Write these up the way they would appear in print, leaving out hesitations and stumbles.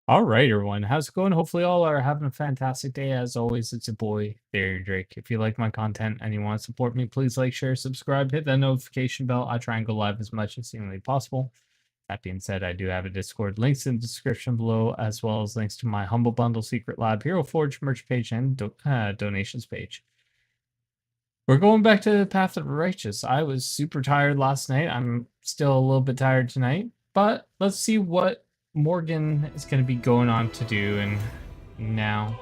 All right, everyone. How's it going? Hopefully, all are having a fantastic day. As always, it's your boy, Barry Drake. If you like my content and you want to support me, please like, share, subscribe, hit that notification bell. I try and go live as much as seemingly possible. That being said, I do have a Discord. Links in the description below, as well as links to my Humble Bundle, Secret Lab, Hero Forge merch page, and donations page. We're going back to the Path of the Righteous. I was super tired last night. I'm still a little bit tired tonight, but let's see what Morg'N is going to be going on to do and now.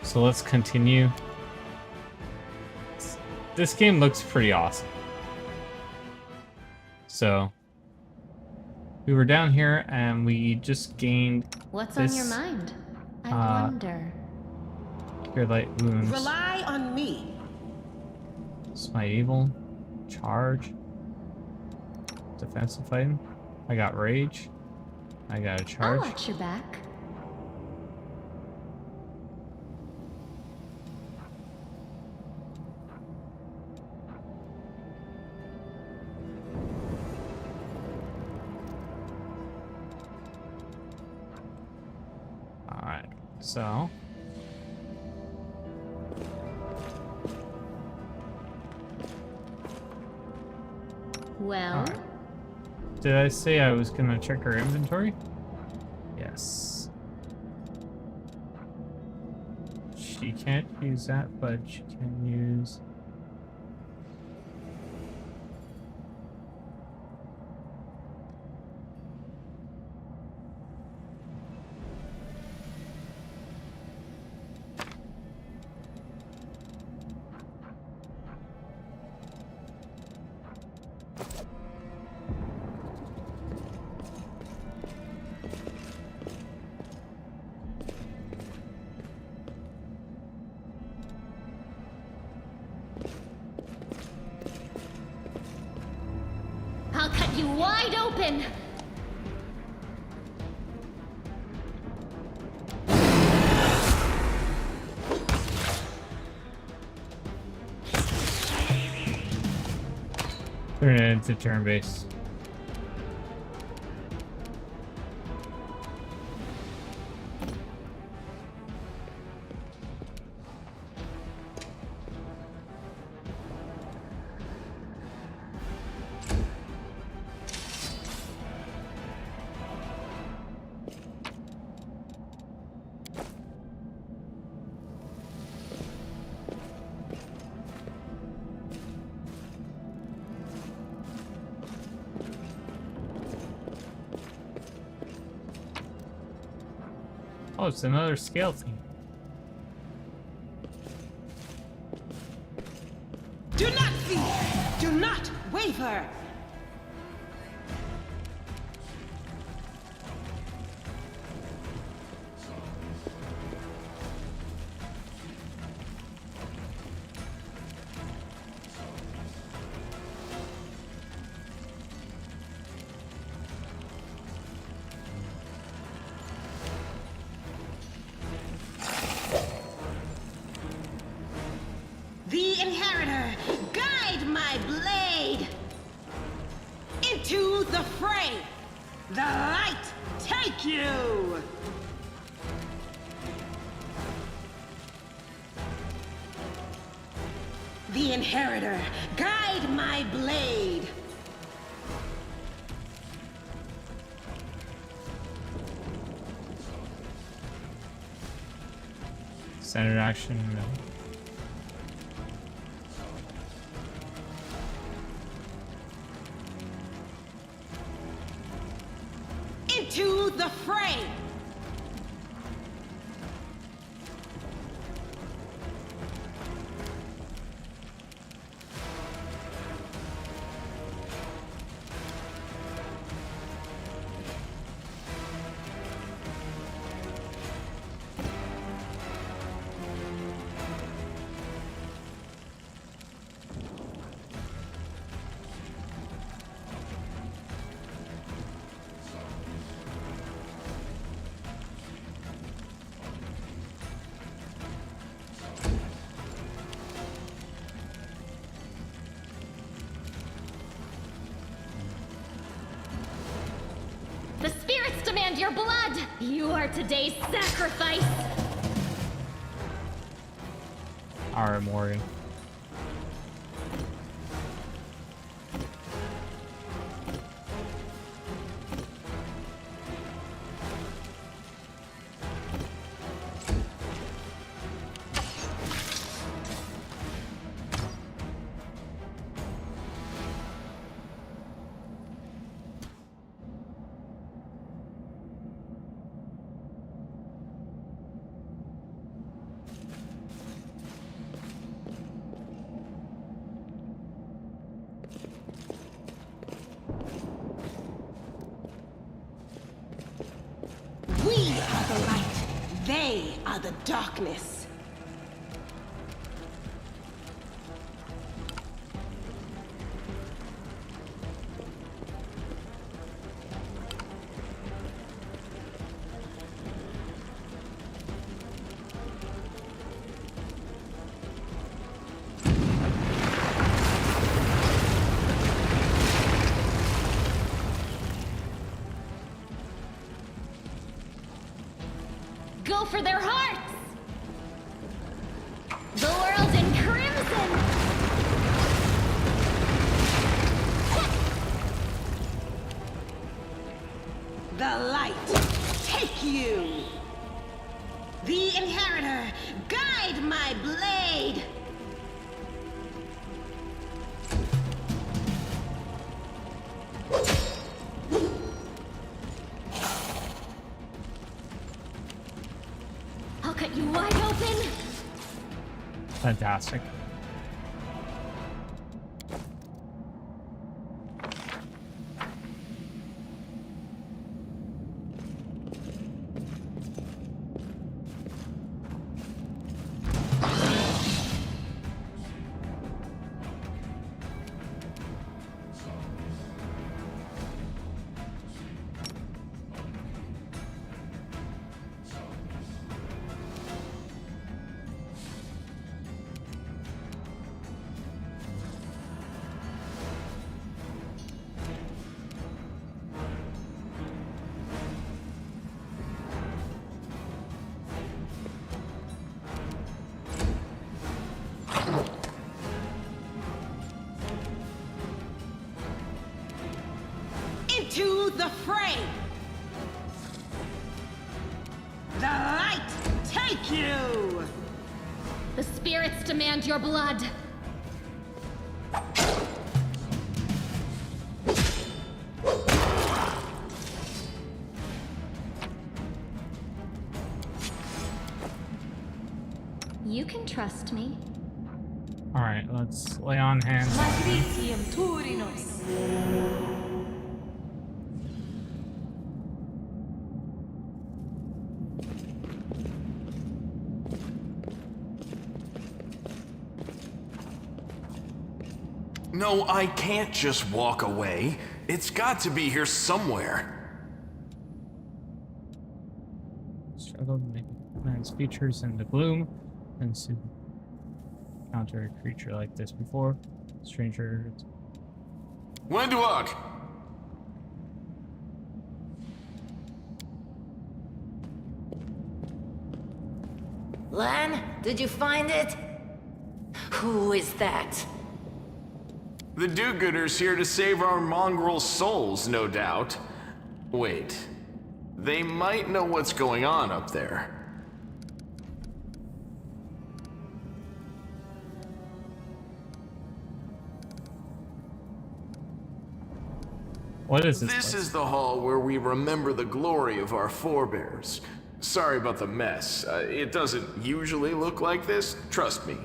So let's continue. This game looks pretty awesome. So we were down here and we just gained What's this, on your mind? I wonder. Cure Light Wounds. Rely on me. Smite Evil. Charge. Defensive fighting. I got Rage. I got a charge. I'll watch your back. Alright, so Well, right. Did I say I was gonna check her inventory? Yes. She can't use that, but she can use... I'll cut you wide open! Turn it into turn base. Oh, it's another scale thing. Do not fear. Do not waver. The Inheritor, guide my blade into the fray. The light take you. The Inheritor, guide my blade. Standard action. No. Into the fray. The spirits demand your blood! You are today's sacrifice! Alright, Morg'N. We are the light. They are the darkness. Go for their hearts! The world in crimson! The light take you. The inheritor guide my blade. I'll cut you wide open! Fantastic. Into the fray. The light take you. The spirits demand your blood! You can trust me. Alright, let's lay on hands. Matricium Turinos. No, I can't just walk away. It's got to be here somewhere. Struggle to make man's features in the gloom and to encounter a creature like this before. Stranger. Wenduok! Lan, did you find it? Who is that? The do-gooders here to save our mongrel souls, no doubt. Wait. They might know what's going on up there. What is this? This place? is the hall where we remember the glory of our forebears. Sorry about the mess. It doesn't usually look like this, trust me.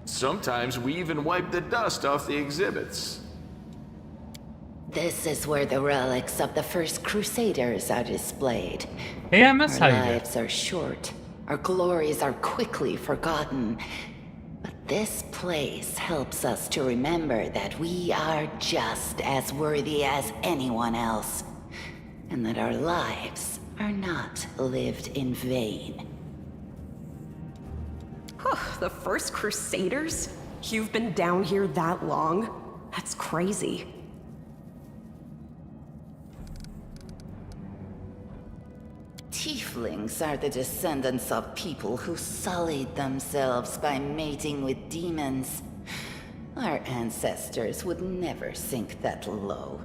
Sometimes we even wipe the dust off the exhibits. This is where the relics of the first Crusaders are displayed. Hey, I miss Our how you do. lives are short, our glories are quickly forgotten. But this place helps us to remember that we are just as worthy as anyone else, and that our lives are not lived in vain. The first Crusaders? You've been down here that long? That's crazy. Tieflings are the descendants of people who sullied themselves by mating with demons. Our ancestors would never sink that low.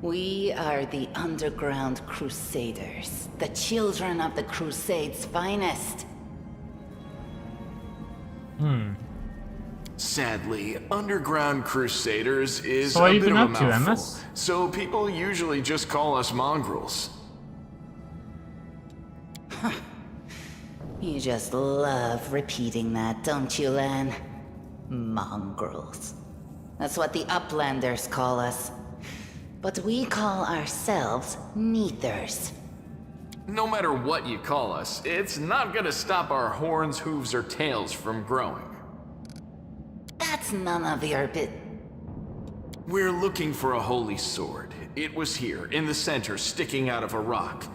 We are the underground crusaders, the children of the Crusade's finest. Sadly, underground crusaders is So what a you bit been of a up to, mouthful, MS? so people usually just call us mongrels. You just love repeating that, don't you, Lan? Mongrels. That's what the Uplanders call us. But we call ourselves Neathers. No matter what you call us, it's not gonna stop our horns, hooves, or tails from growing. That's none of your We're looking for a holy sword. It was here, in the center, sticking out of a rock.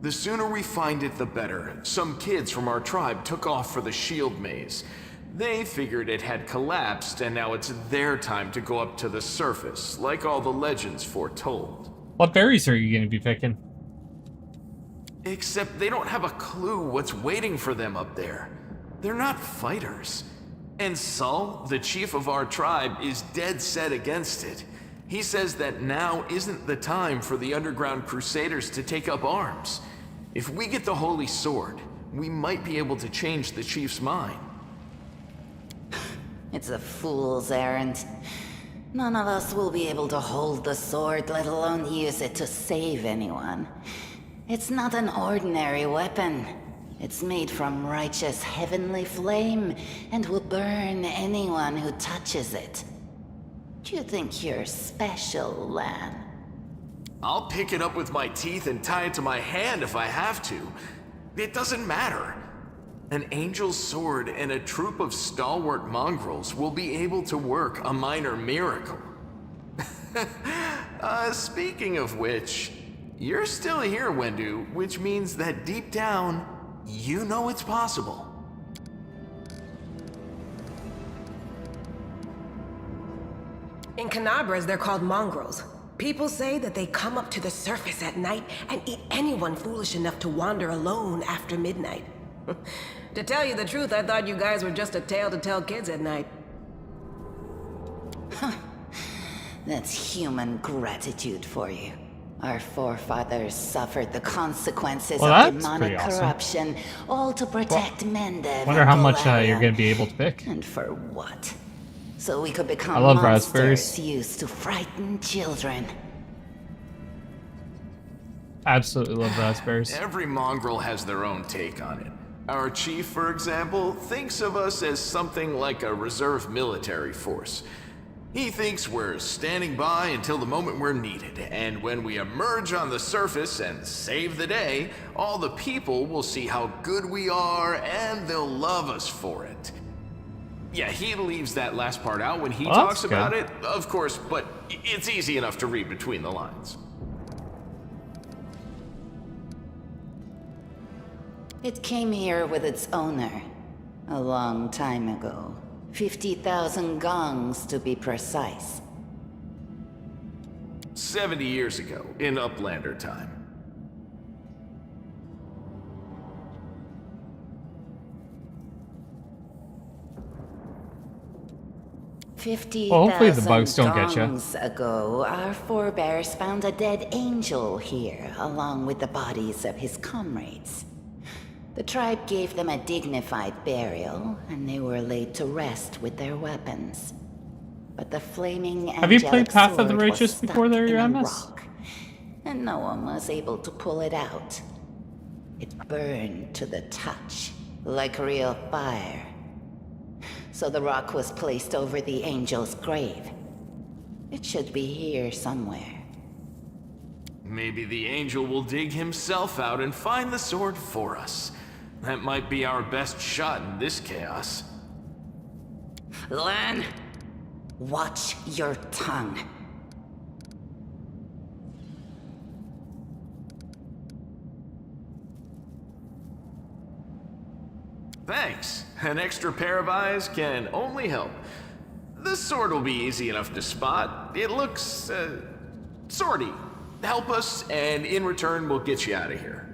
The sooner we find it, the better. Some kids from our tribe took off for the shield maze. They figured it had collapsed, and now it's their time to go up to the surface, like all the legends foretold. What berries are you going to be picking? Except they don't have a clue what's waiting for them up there. They're not fighters. And Sol, the chief of our tribe, is dead set against it. He says that now isn't the time for the underground crusaders to take up arms. If we get the holy sword, we might be able to change the chief's mind. It's a fool's errand. None of us will be able to hold the sword, let alone use it to save anyone. It's not an ordinary weapon. It's made from righteous heavenly flame and will burn anyone who touches it. Do you think you're special, Lan? I'll pick it up with my teeth and tie it to my hand if I have to. It doesn't matter. An angel's sword and a troop of stalwart mongrels will be able to work a minor miracle. Speaking of which, you're still here, Wendu, which means that deep down, you know it's possible. In Canabras, they're called mongrels. People say that they come up to the surface at night and eat anyone foolish enough to wander alone after midnight. To tell you the truth, I thought you guys were just a tale to tell kids at night. That's human gratitude for you. Our forefathers suffered the consequences Well, of that's demonic pretty awesome. corruption, all to protect Mendev. Wonder and how much Galaria. you're going to be able to pick. And for what? So we could become I love monsters raspberries. used to frighten children. Absolutely love raspberries. Every mongrel has their own take on it. Our chief, for example, thinks of us as something like a reserve military force. He thinks we're standing by until the moment we're needed, and when we emerge on the surface and save the day, all the people will see how good we are and they'll love us for it. Yeah, he leaves that last part out when he Well, talks that's about good. it, of course, but it's easy enough to read between the lines. It came here with its owner, a long time ago. 50,000 gongs to be precise. 70 years ago, in Uplander time. Well, hopefully the bugs don't get ya. gongs ago, our forebears found a dead angel here, along with the bodies of his comrades. The tribe gave them a dignified burial, and they were laid to rest with their weapons. But the flaming Have you played angelic Path of the sword was Righteous stuck before there, in your a MS? rock, and no one was able to pull it out. It burned to the touch, like real fire. So the rock was placed over the angel's grave. It should be here somewhere. Maybe the angel will dig himself out and find the sword for us. That might be our best shot in this chaos. Lan, watch your tongue. Thanks. An extra pair of eyes can only help. The sword will be easy enough to spot. It looks, swordy. Help us, and in return, we'll get you out of here.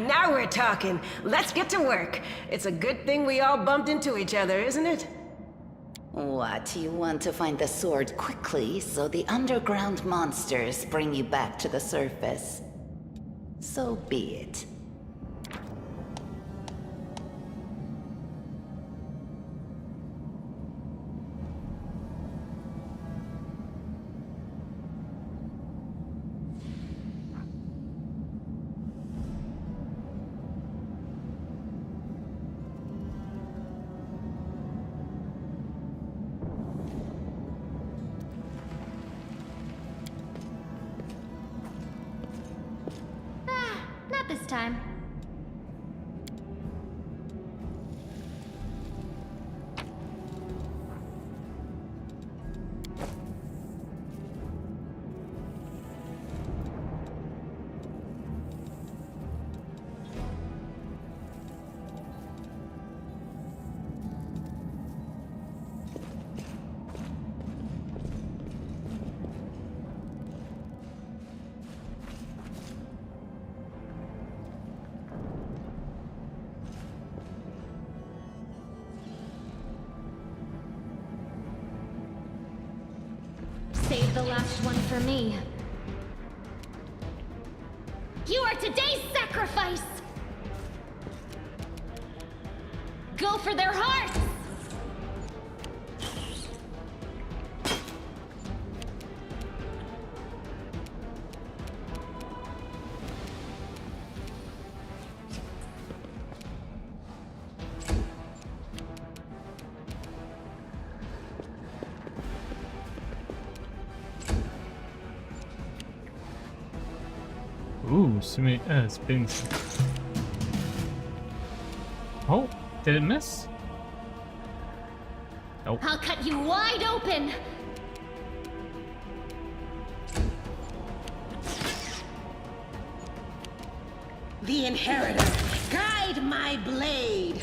Now we're talking. Let's get to work. It's a good thing we all bumped into each other, isn't it? What, you want to find the sword quickly so the underground monsters bring you back to the surface? So be it. Not this time. Save the last one for me. You are today's sacrifice! Go for their hearts! Ooh, spinning. Oh, did it miss? Nope. I'll cut you wide open! The Inheritor, guide my blade!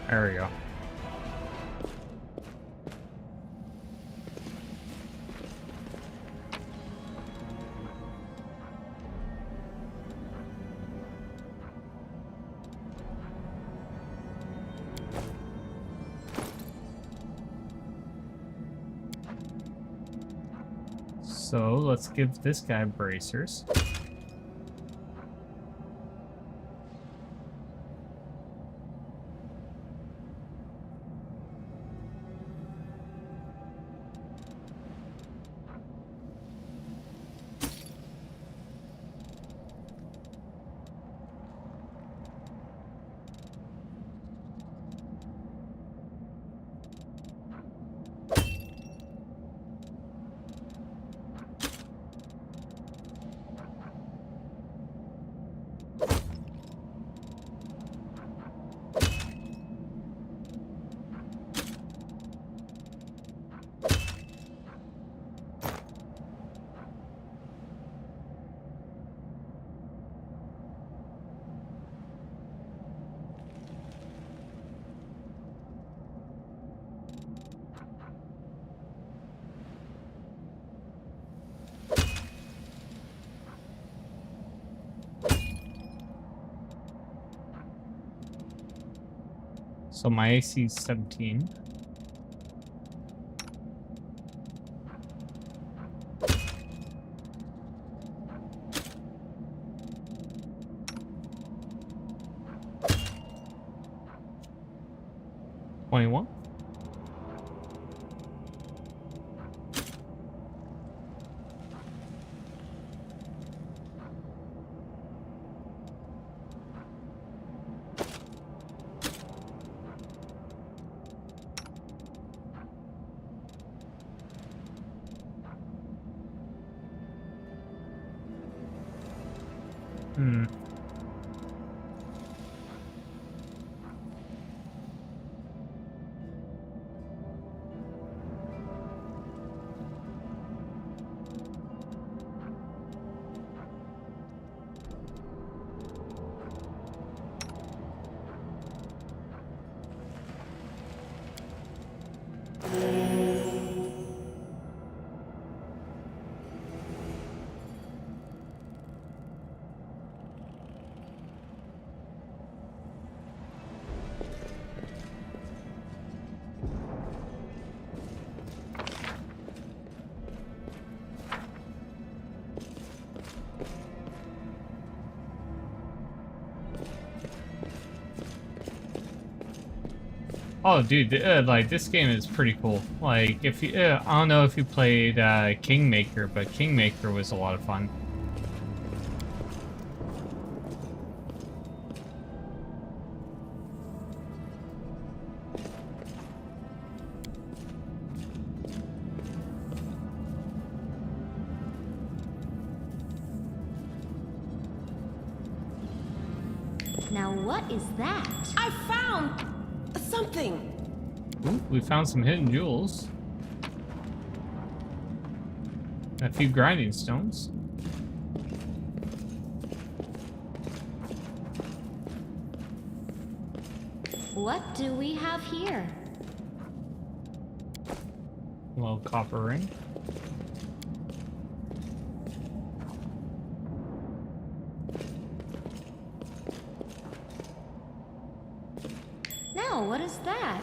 There we go. So let's give this guy bracers. So my AC is 17. $21. Hmm. Oh, dude, like this game is pretty cool. Like, if you, I don't know if you played Kingmaker, but Kingmaker was a lot of fun. Now what is that? I found something. Ooh, we found some hidden jewels. A few grinding stones. What do we have here? A little copper ring. Now, what is that?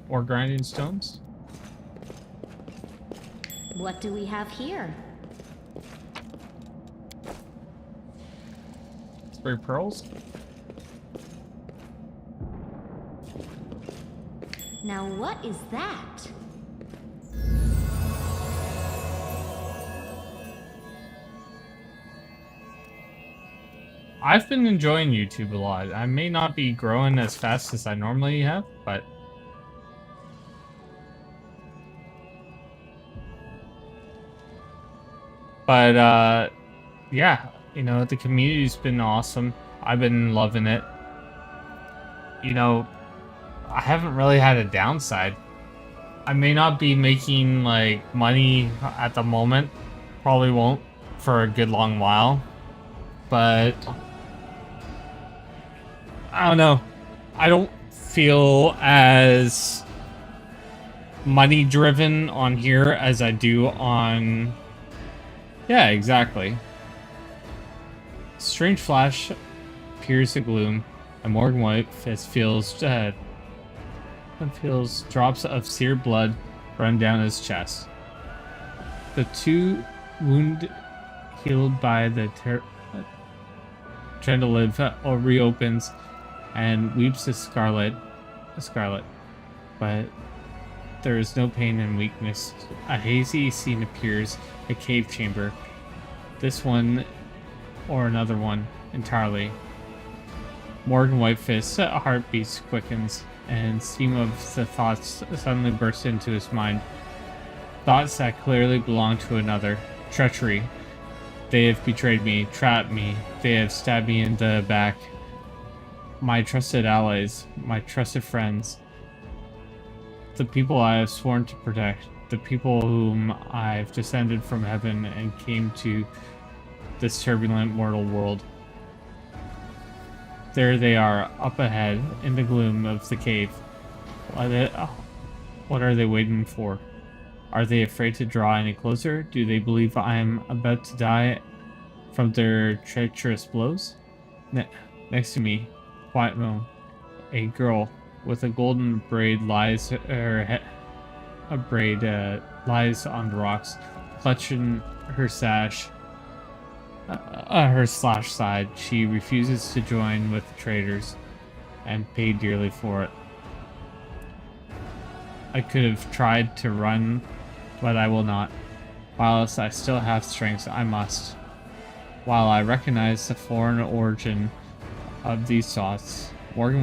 Or grinding stones. What do we have here? 3 pearls. Now, what is that? I've been enjoying YouTube a lot. I may not be growing as fast as I normally have, but yeah, you know, the community's been awesome. I've been loving it. You know, I haven't really had a downside. I may not be making like money at the moment. Probably won't for a good long while. But I don't know. I don't feel as money driven on here as I do on... Yeah, exactly. Strange flash appears the gloom, and Morg'N WhiteFist feels drops of seared blood run down his chest. The 2 wound healed by the trying to live reopens and weeps a scarlet, but there is no pain and weakness. A hazy scene appears, a cave chamber. This one or another one entirely. Morg'N WhiteFist's heartbeat quickens, and stream of the thoughts suddenly burst into his mind. Thoughts that clearly belong to another. Treachery. They have betrayed me, trapped me. They have stabbed me in the back. My trusted allies, my trusted friends. The people I have sworn to protect. The people whom I've descended from heaven and came to this turbulent mortal world. There they are, up ahead, in the gloom of the cave. What are they waiting for? Are they afraid to draw any closer? Do they believe I am about to die from their treacherous blows? Next to me, quiet room, a girl with a golden braid lies lies on the rocks, clutching her sash. Her slash side. She refuses to join with the traitors and pay dearly for it. I could have tried to run, but I will not. Whilst I still have strength, I must. While I recognize the foreign origin of these thoughts, Morg'N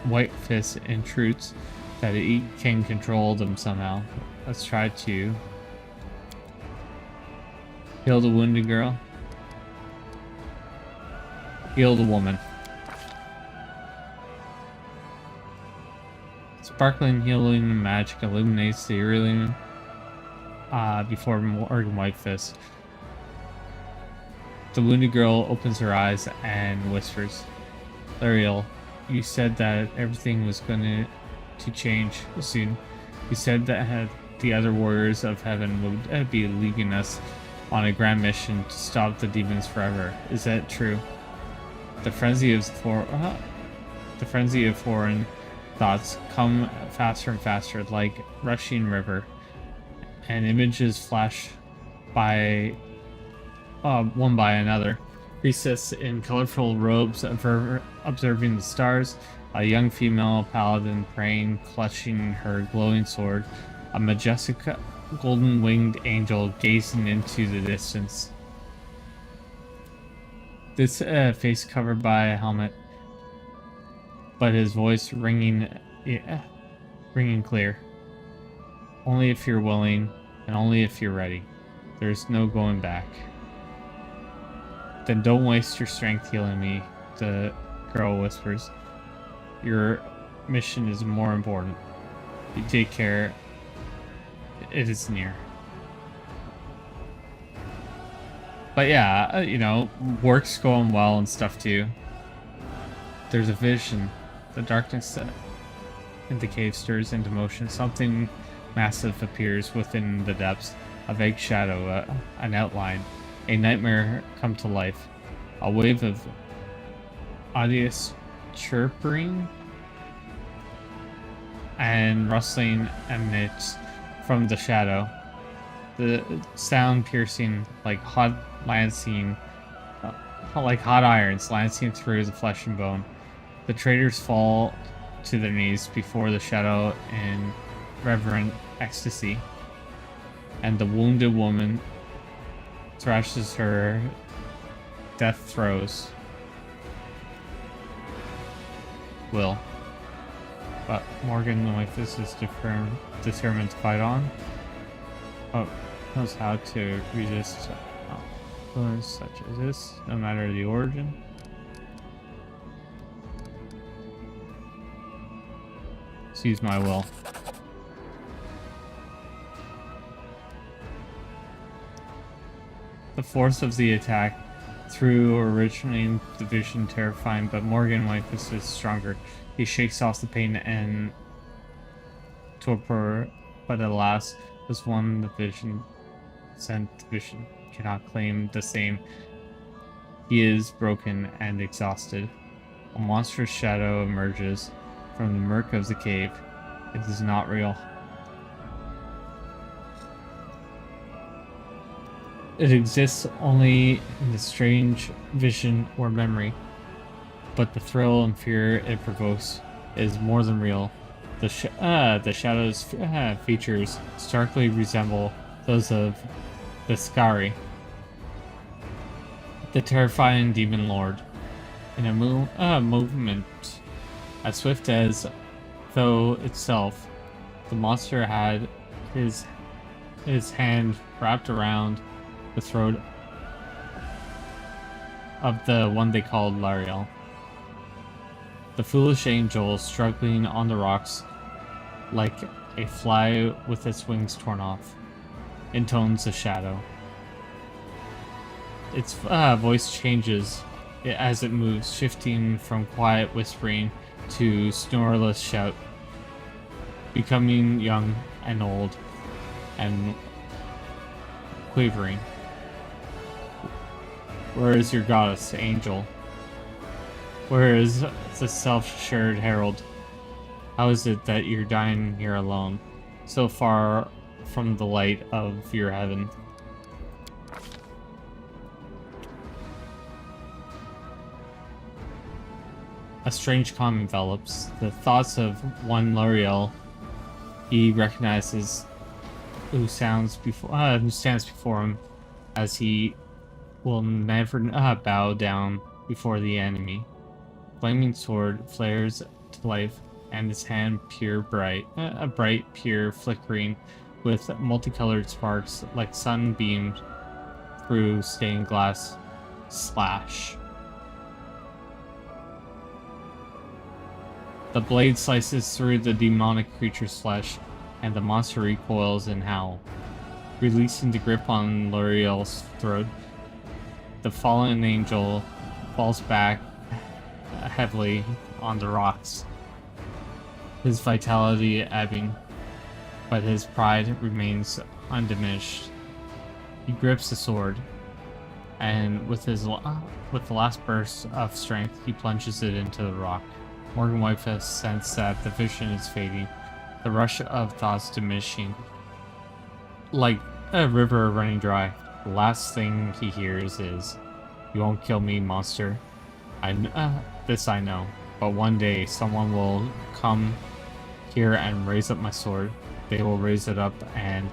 WhiteFist intrudes that it can control them somehow. Let's try to heal the wounded girl. Heal the woman. Sparkling healing magic illuminates the room before Morg'N WhiteFist. The wounded girl opens her eyes and whispers, "L'Ariel, you said that everything was going to change soon. You said that the other warriors of heaven would be leaving us on a grand mission to stop the demons forever. Is that true?" The frenzy of foreign thoughts come faster and faster, like rushing river, and images flash by one by another. Priestess in colorful robes observing the stars, a young female paladin praying, clutching her glowing sword, a majestic golden-winged angel gazing into the distance. This face covered by a helmet, but his voice ringing clear. Only if you're willing, and only if you're ready. There's no going back. Then don't waste your strength healing me, the girl whispers. Your mission is more important. You take care. It is near. But yeah, you know, work's going well and stuff too. There's a vision. The darkness in the cave stirs into motion. Something massive appears within the depths. A vague shadow, an outline. A nightmare come to life. A wave of odious chirping and rustling emanates from the shadow. The sound piercing like hot irons lancing through the flesh and bone. The traders fall to their knees before the shadow in reverent ecstasy, and the wounded woman thrashes her death throes. Will. But Morg'N, the WhiteFist, is determined to fight on. Oh, knows how to resist influence such as this, no matter the origin. Let's use my will. The force of the attack through originating the vision terrifying, but Morg'N, WhiteFist, is stronger. He shakes off the pain and torpor, but alas, as one the vision sent vision cannot claim the same. He is broken and exhausted. A monstrous shadow emerges from the murk of the cave. It is not real. It exists only in the strange vision or memory, but the thrill and fear it provokes is more than real. The shadow's features starkly resemble those of the Skari, the terrifying demon lord. In a movement as swift as though itself, the monster had his hand wrapped around the throat of the one they called Lariel. The foolish angel, struggling on the rocks like a fly with its wings torn off, intones the shadow. Its voice changes as it moves, shifting from quiet whispering to snoreless shout, becoming young and old and quavering. Where is your goddess, angel? Where is the self-assured herald? How is it that you're dying here alone, so far from the light of your heaven? A strange calm envelops the thoughts of one L'Oreal he recognizes, who stands before him, as he will never bow down before the enemy. Flaming sword flares to life, and his hand a bright, pure, flickering with multicolored sparks like sunbeams through stained glass. Slash. The blade slices through the demonic creature's flesh, and the monster recoils in howl, releasing the grip on L'Oreal's throat. The fallen angel falls back heavily on the rocks, his vitality ebbing, but his pride remains undiminished. He grips the sword, and with the last burst of strength, he plunges it into the rock. Morg'N WhiteFist senses that the vision is fading, the rush of thoughts diminishing, like a river running dry. The last thing he hears is, "You won't kill me, monster. This I know, but one day someone will come here and raise up my sword. They will raise it up and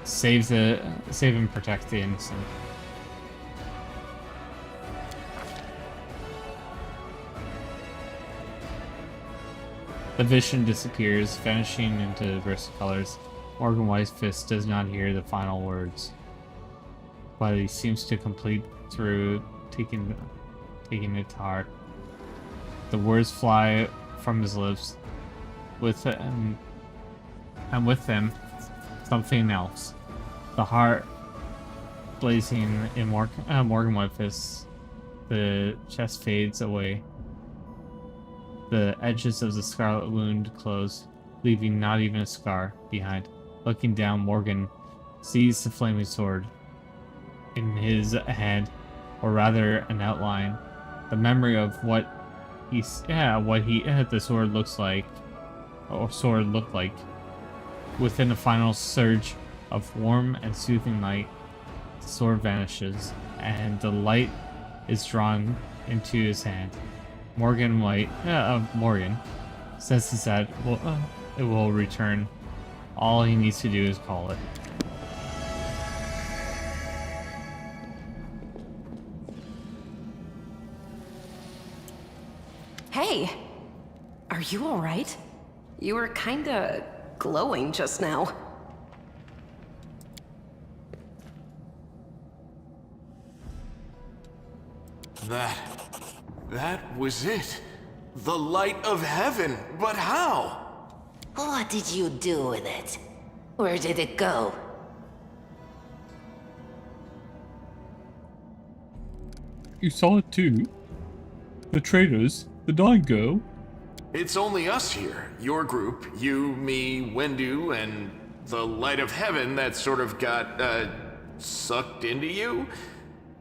save and protect the innocent. The vision disappears, vanishing into bursts of colors. Morg'N WhiteFist does not hear the final words, but he seems to complete through taking it to heart. The words fly from his lips, and with them, something else. The heart blazing in Morg'N WhiteFist. The chest fades away. The edges of the scarlet wound close, leaving not even a scar behind. Looking down, Morg'N sees the flaming sword in his hand, or rather an outline. The memory of the sword looks like, or sword looked like. Within a final surge of warm and soothing light, the sword vanishes, and the light is drawn into his hand. Morg'N senses that it will return. All he needs to do is call it. Hey, are you all right? You were kinda glowing just now. That was it. The light of heaven. But how? What did you do with it? Where did it go? You saw it too? The traitors, the dying girl. It's only us here. Your group, you, me, Wendu, and the light of heaven that sort of got, sucked into you.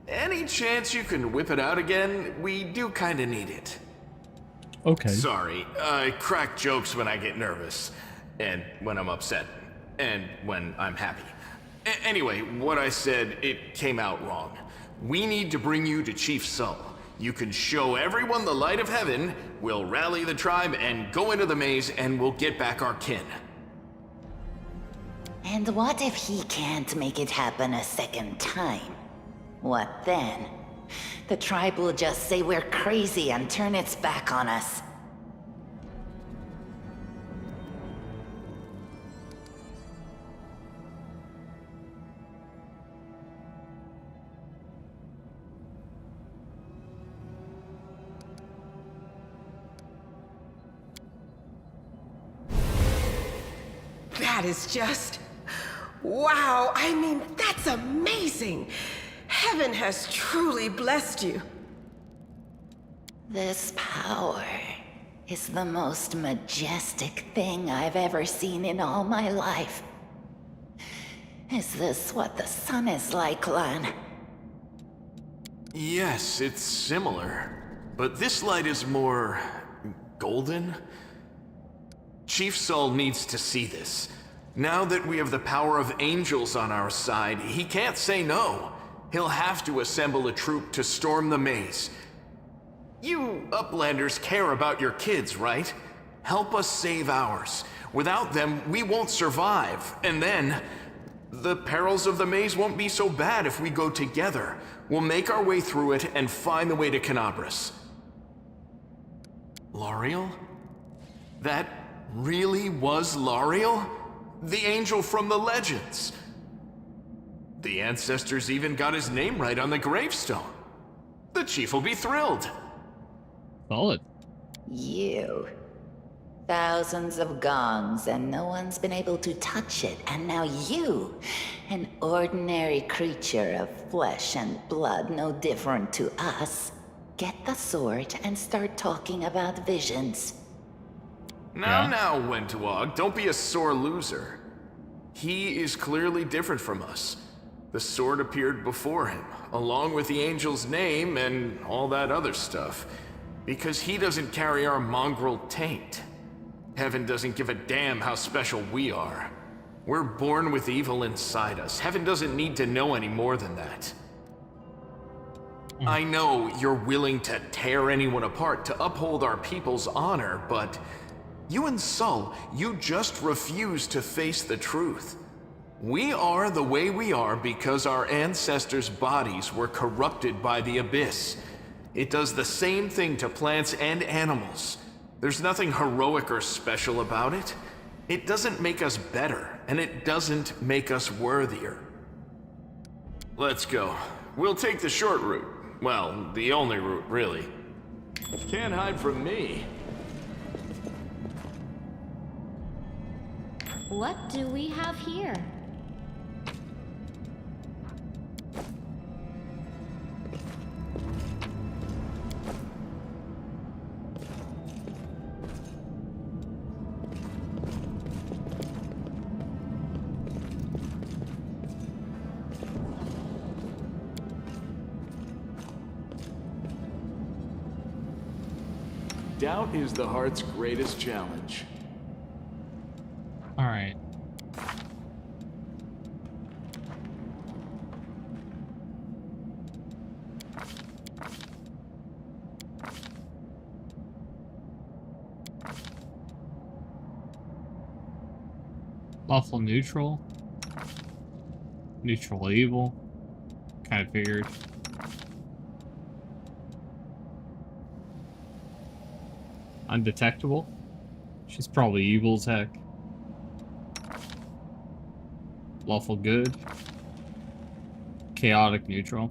Any chance you can whip it out again? We do kinda need it. Okay. Sorry, I crack jokes when I get nervous, and when I'm upset, and when I'm happy. Anyway, what I said, it came out wrong. We need to bring you to Chief Sull. You can show everyone the light of heaven, we'll rally the tribe and go into the maze, and we'll get back our kin. And what if he can't make it happen a second time? What then? The tribe will just say we're crazy and turn its back on us. That is just... wow, I mean, that's amazing! Heaven has truly blessed you. This power is the most majestic thing I've ever seen in all my life. Is this what the sun is like, Lan? Yes, it's similar, but this light is more... golden? Chief Sull needs to see this. Now that we have the power of angels on our side, he can't say no. He'll have to assemble a troop to storm the maze. You Uplanders care about your kids, right? Help us save ours. Without them, we won't survive. And then, the perils of the maze won't be so bad if we go together. We'll make our way through it and find the way to Canabras. L'Ariel? That really was L'Ariel? The angel from the legends. The ancestors even got his name right on the gravestone. The chief will be thrilled. Solid. You. Thousands of gongs and no one's been able to touch it, and now you, an ordinary creature of flesh and blood no different to us, get the sword and start talking about visions. Now, Wentuog, don't be a sore loser. He is clearly different from us. The sword appeared before him, along with the angel's name and all that other stuff, because he doesn't carry our mongrel taint. Heaven doesn't give a damn how special we are. We're born with evil inside us. Heaven doesn't need to know any more than that. I know you're willing to tear anyone apart to uphold our people's honor, but you and Sol, you just refuse to face the truth. We are the way we are because our ancestors' bodies were corrupted by the Abyss. It does the same thing to plants and animals. There's nothing heroic or special about it. It doesn't make us better, and it doesn't make us worthier. Let's go. We'll take the short route. Well, the only route, really. Can't hide from me. What do we have here? Doubt is the heart's greatest challenge. All right. Lawful neutral. Neutral evil. Kind of figured. Undetectable. She's probably evil as heck. Lawful good. Chaotic neutral.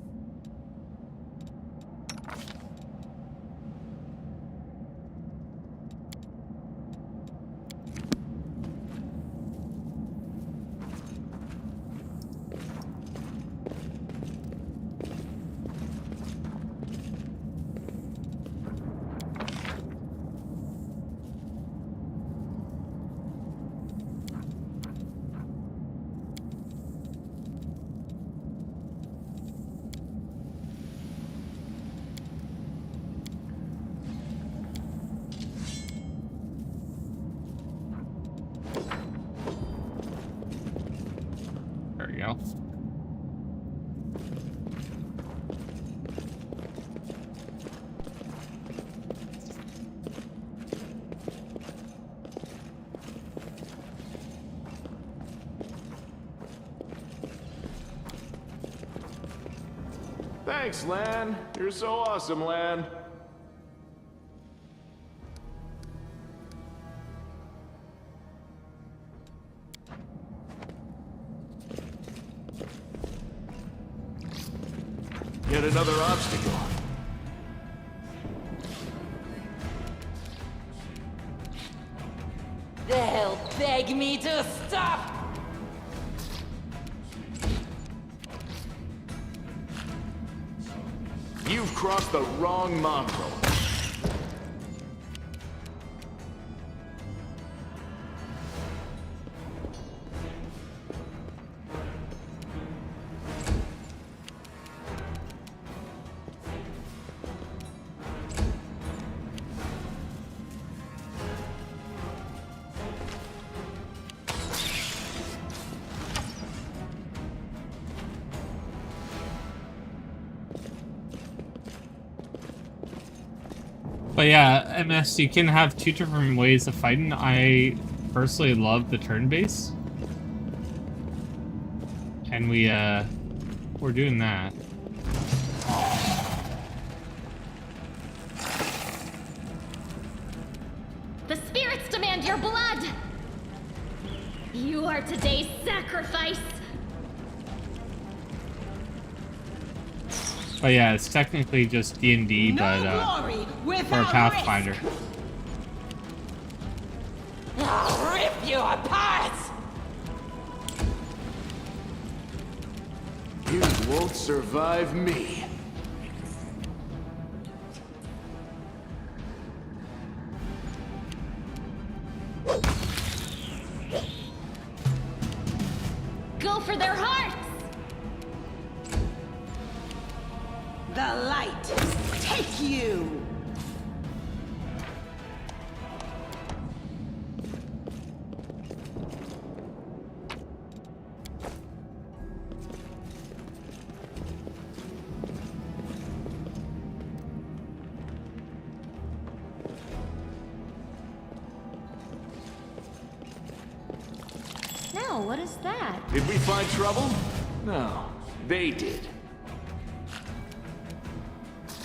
There we go. Thanks, Lan. You're so awesome, Lan. Yet another obstacle. They'll beg me to stop! You've crossed the wrong mongrel. But yeah, MS, you can have two different ways of fighting. I personally love the turn base. And we're doing that. The spirits demand your blood! You are today's sacrifice! But yeah, it's technically just D&D, but for a Pathfinder. I'll rip you apart! You won't survive me. Go for their hearts! The light, take you! Oh, what is that? Did we find trouble? No, they did.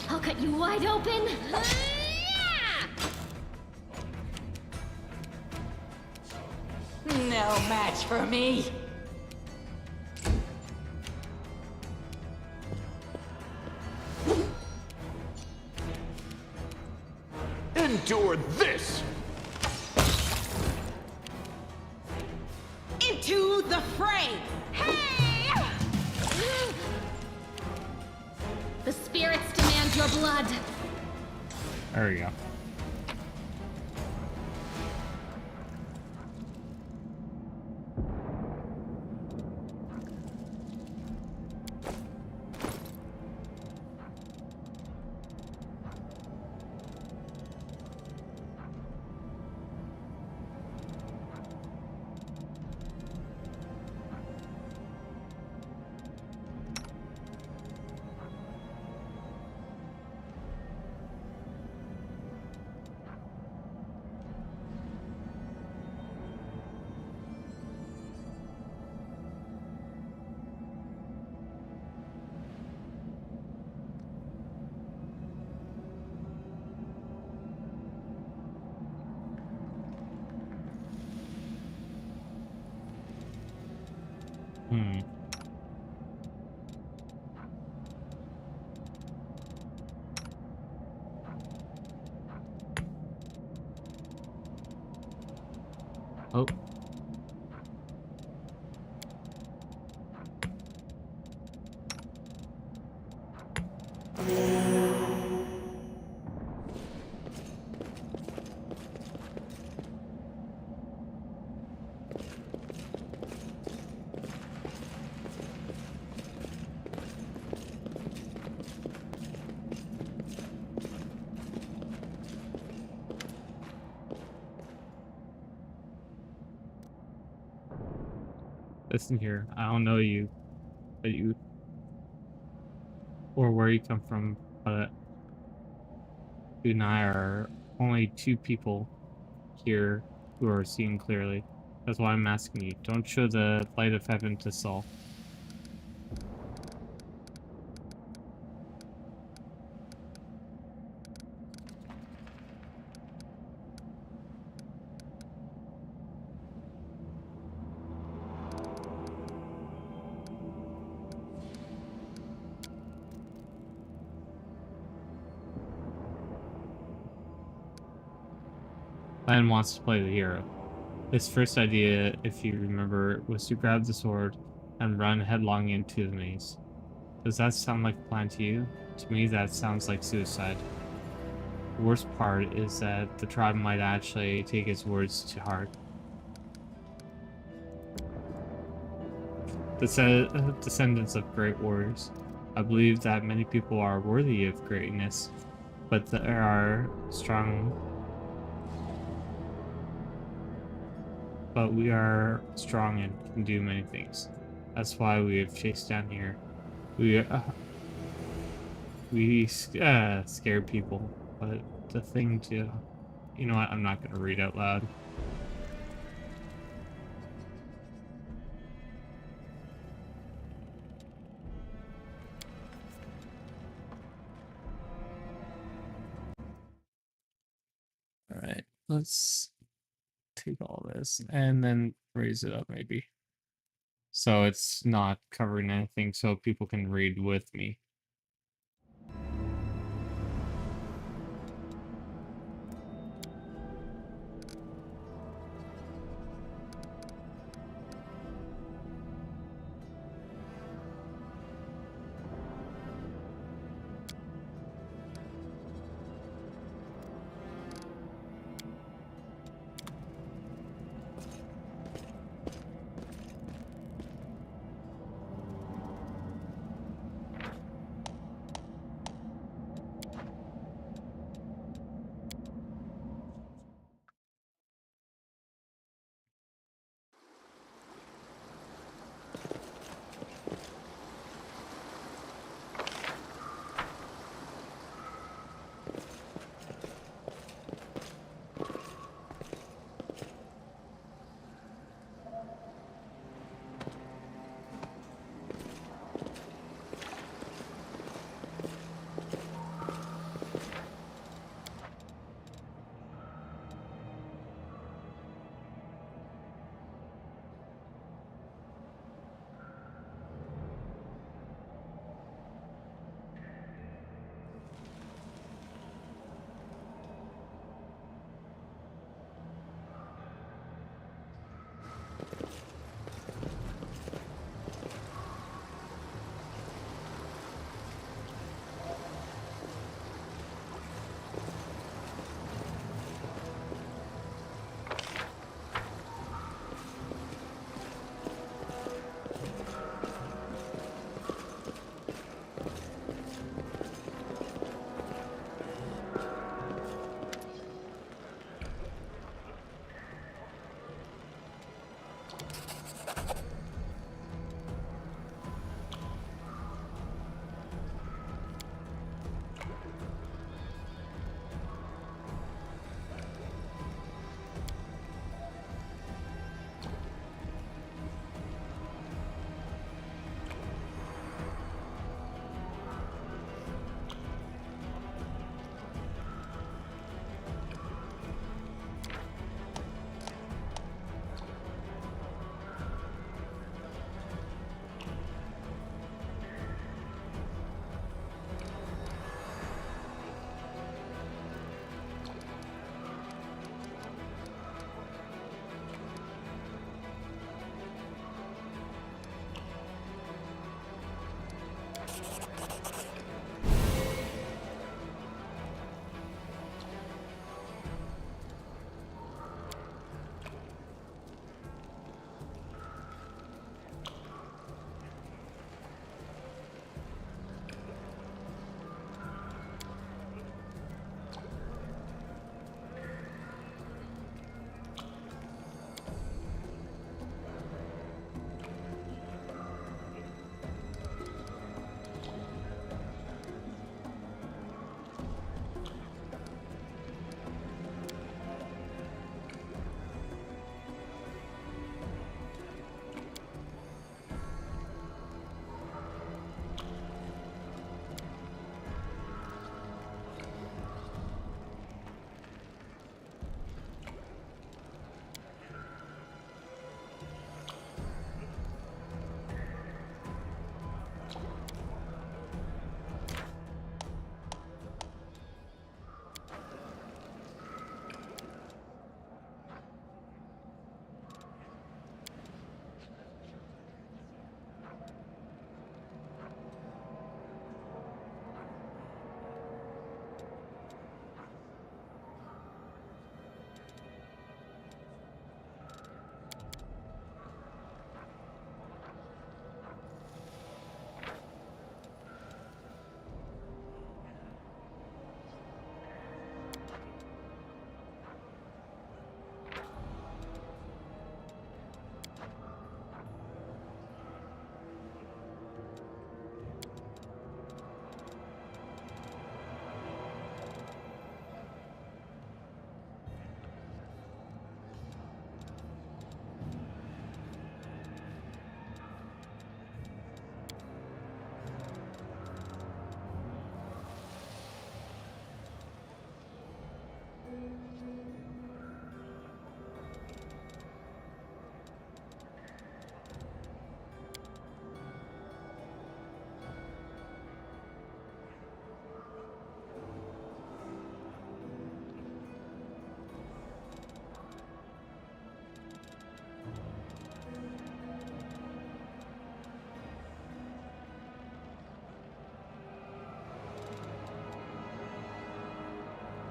I'll cut you wide open. No match for me. Endure this! Into the fray! Hey! The spirits demand your blood. There we go. Hmm. Oh. Listen here, I don't know you, but you, or where you come from, but you and I are only two people here who are seeing clearly. That's why I'm asking you. Don't show the light of heaven to Saul. Lan wants to play the hero. His first idea, if you remember, was to grab the sword and run headlong into the maze. Does that sound like a plan to you? To me, that sounds like suicide. The worst part is that the tribe might actually take his words to heart. Descendants of great warriors. I believe that many people are worthy of greatness, but there are but we are strong and can do many things. That's why we have chased down here. We scare people, but the thing to, you know what? I'm not gonna read out loud. All right, let's take all this and then raise it up maybe. So it's not covering anything so people can read with me.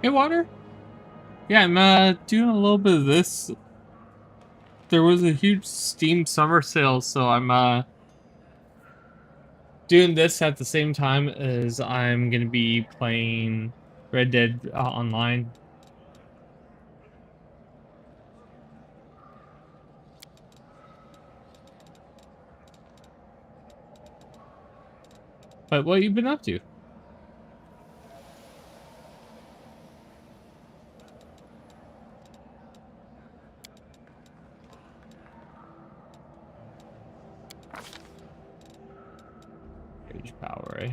Hey, Water? Yeah, I'm doing a little bit of this. There was a huge Steam summer sale, so I'm doing this at the same time as I'm gonna be playing Red Dead Online. But what you been up to? Rage power, eh?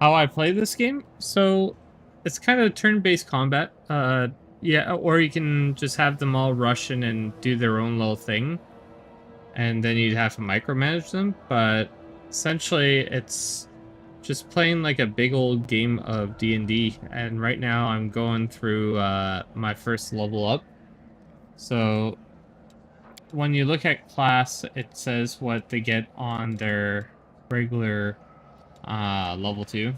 How I play this game? So it's kind of turn-based combat. Yeah, or you can just have them all rush in and do their own little thing, and then you'd have to micromanage them. But essentially, it's just playing like a big old game of D&D. And right now, I'm going through my first level up. So when you look at class, it says what they get on their regular level 2.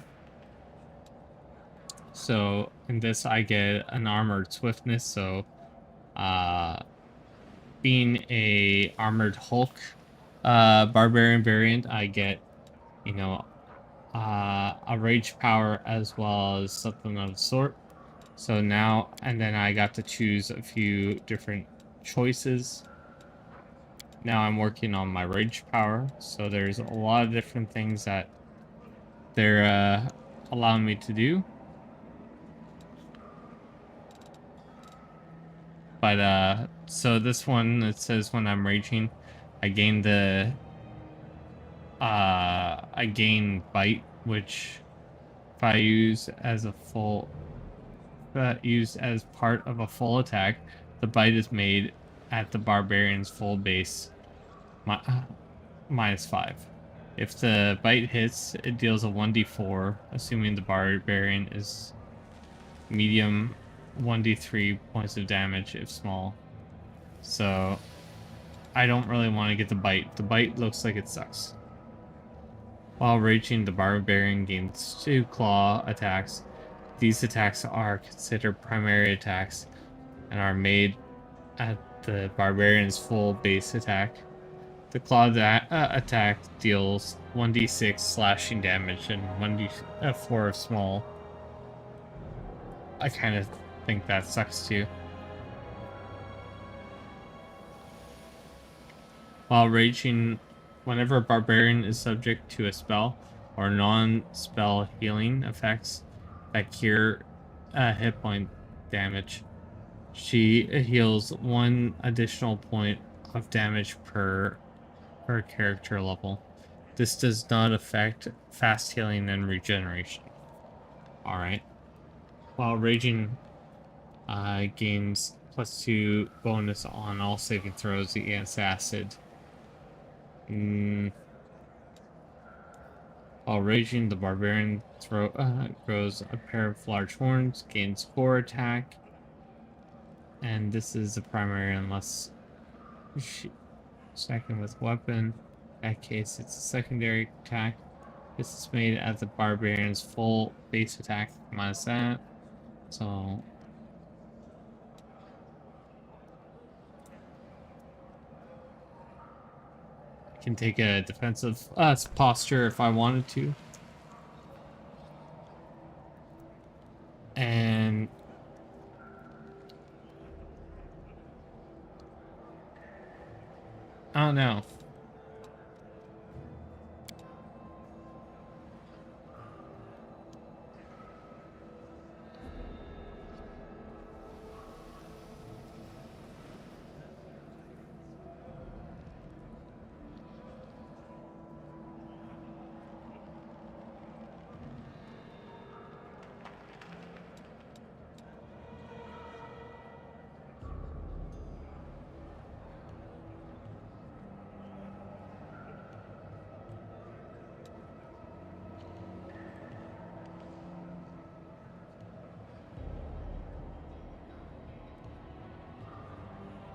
So in this, I get an armored swiftness. So being a armored Hulk barbarian variant, I get you know, a rage power as well as something of the sort. So now, and then I got to choose a few different choices. Now I'm working on my rage power, so there's a lot of different things that they're allowing me to do. But so this one, it says when I'm raging, I gain I gain bite, which if I use as a full used as part of a full attack, the bite is made at the barbarian's full base -5. If the bite hits, it deals a 1d4, assuming the barbarian is medium, 1d3 points of damage if small. So I don't really want to get the bite. The bite looks like it sucks. While raging, the barbarian gains 2 claw attacks. These attacks are considered primary attacks and are made at the barbarian's full base attack. The claw attack deals 1d6 slashing damage and 1d4 of small. I kind of think that sucks too. While raging, whenever a barbarian is subject to a spell or non-spell healing effects that cure hit point damage, she heals 1 additional point of damage per character level. This does not affect fast healing and regeneration. Alright. While raging, gains +2 bonus on all saving throws against acid. While raging, the barbarian grows a pair of large horns, gains 4 attack, and this is the primary unless second with weapon. In that case, it's a secondary attack. This is made at the barbarian's full base attack minus that. So I can take a defensive posture if I wanted to. And I don't know.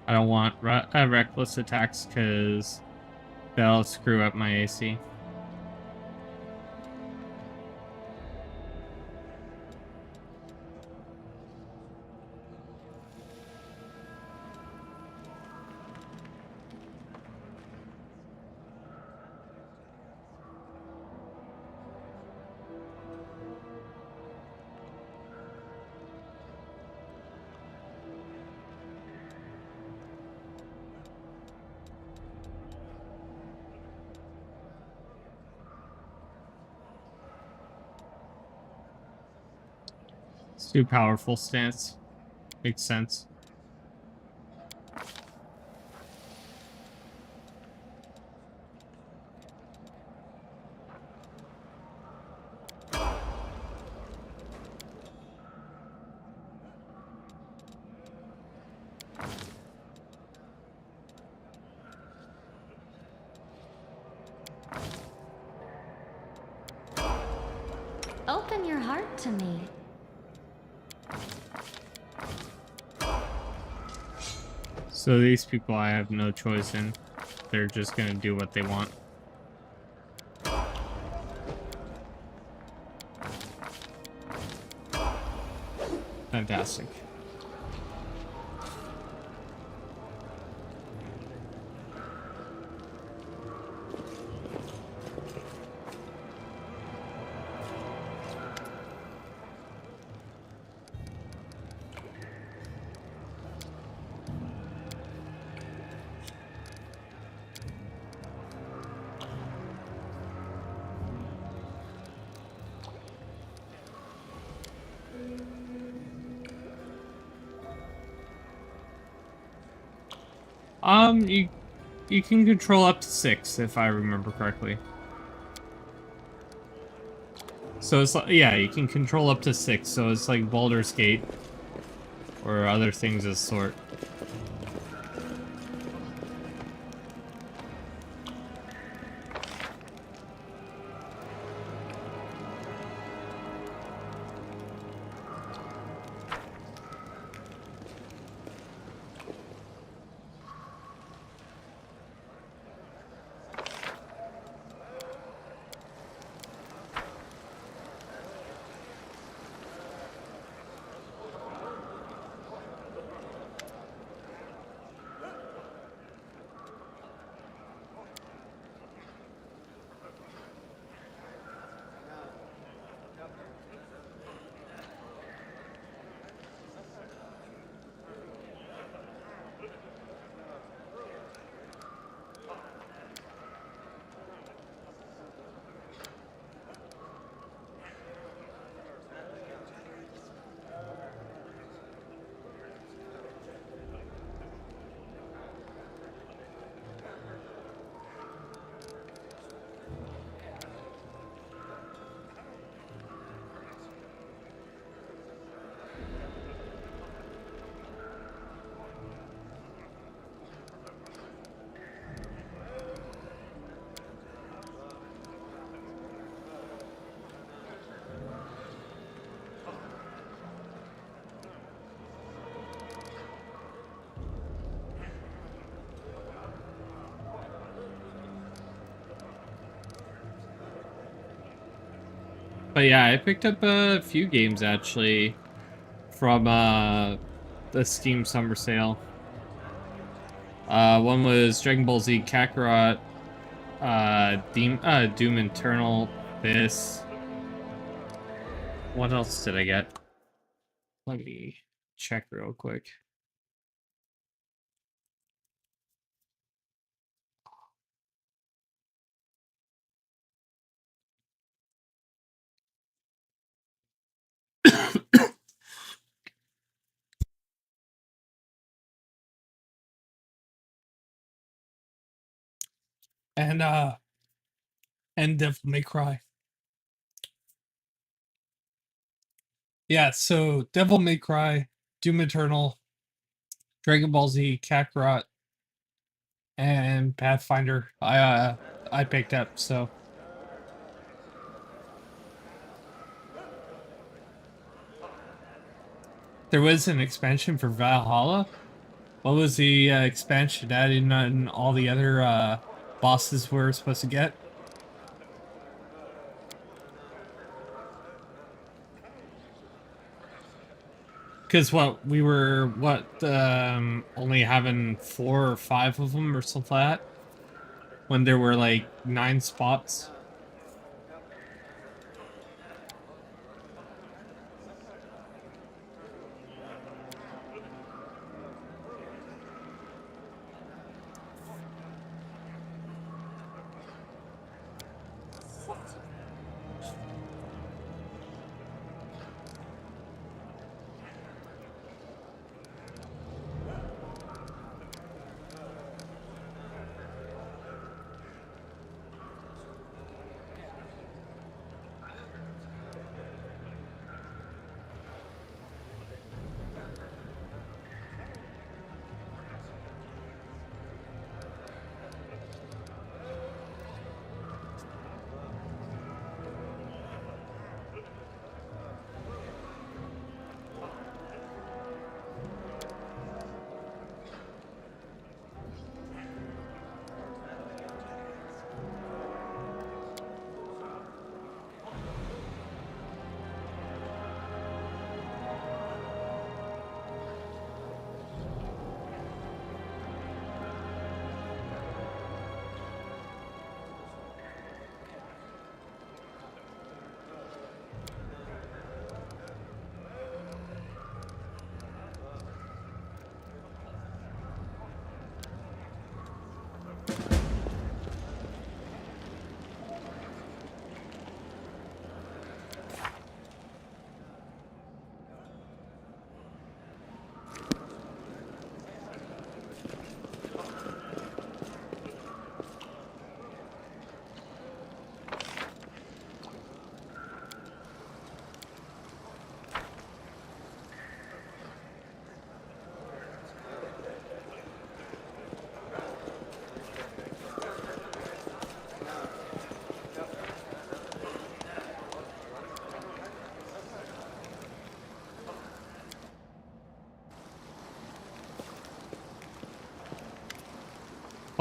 I don't want reckless attacks because they'll screw up my AC. It's too powerful stance. Makes sense. Open your heart to me. So these people I have no choice in. They're just gonna do what they want. Fantastic. You can control up to 6 if I remember correctly. So it's like, yeah, you can control up to 6. So it's like Baldur's Gate or other things of the sort. But yeah, I picked up a few games actually from the Steam Summer Sale. One was Dragon Ball Z Kakarot, Doom Eternal, this. What else did I get? Let me check real quick. And Devil May Cry. Yeah, so Devil May Cry, Doom Eternal, Dragon Ball Z, Kakarot, and Pathfinder. I picked up, so there was an expansion for Valhalla. What was the expansion adding on all the other bosses we're supposed to get? Because what we were only having 4 or 5 of them or something like that when there were like 9 spots.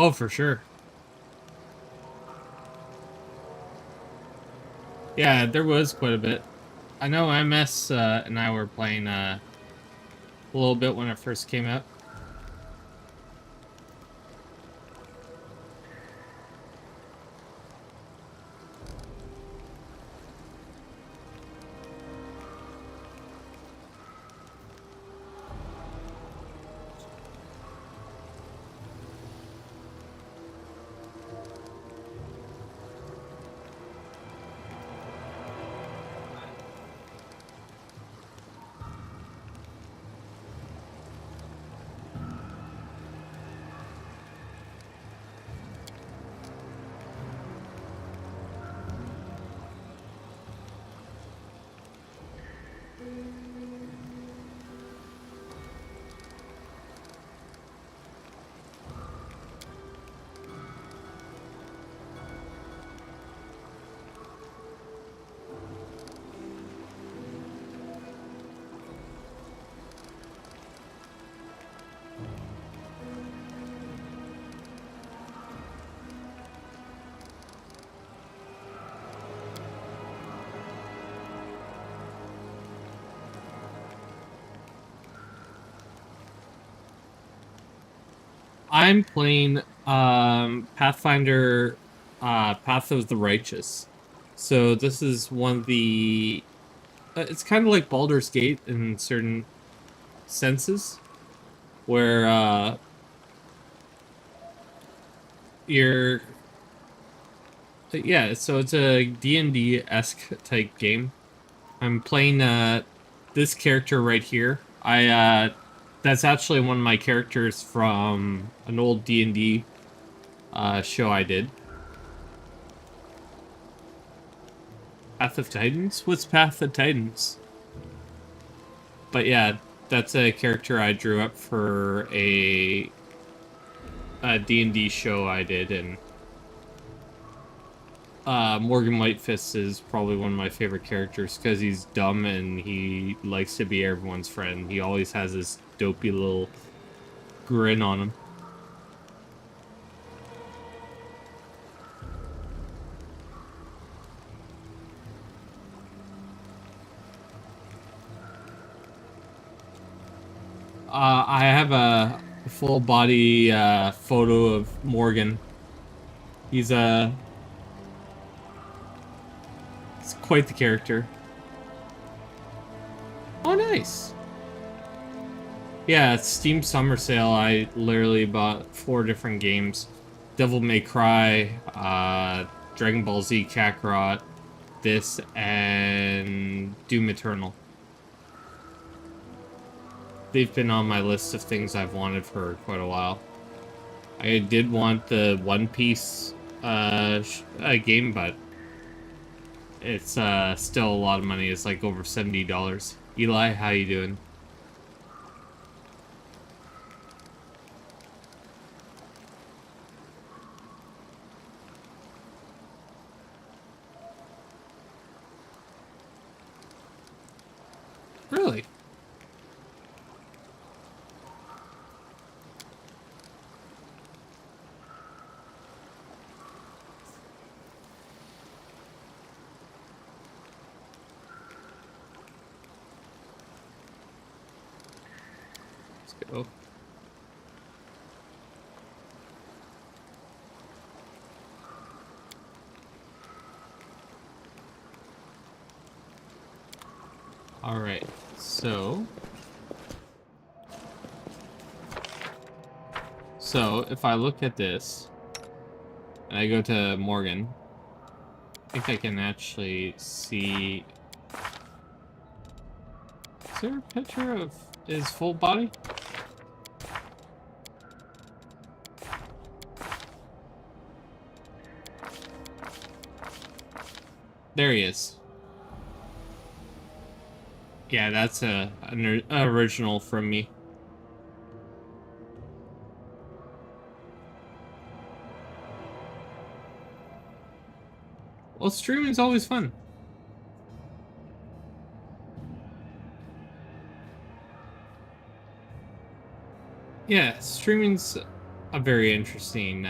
Oh, for sure. Yeah, there was quite a bit. I know MS and I were playing a little bit when it first came out. I'm playing Pathfinder Path of the Righteous. So this is one of the it's kind of like Baldur's Gate in certain senses where you're yeah, so it's a D&D-esque type game. I'm playing this character right here. That's actually one of my characters from an old D&D show I did. Path of Titans? What's Path of Titans? But yeah, that's a character I drew up for a D&D show I did, and Morg'N WhiteFist is probably one of my favorite characters because he's dumb and he likes to be everyone's friend. He always has this dopey little grin on him. I have a full body photo of Morg'N. He's it's quite the character. Oh, nice. Yeah, it's Steam Summer Sale. I literally bought 4 different games: Devil May Cry, Dragon Ball Z Kakarot, this, and Doom Eternal. They've been on my list of things I've wanted for quite a while. I did want the One Piece game, but it's still a lot of money. It's like over $70. Eli, how you doing? Really? Let's go. All right, so if I look at this and I go to Morg'N, I think I can actually see. Is there a picture of his full body? There he is. Yeah, that's an original from me. Well, streaming's always fun. Yeah, streaming's a very interesting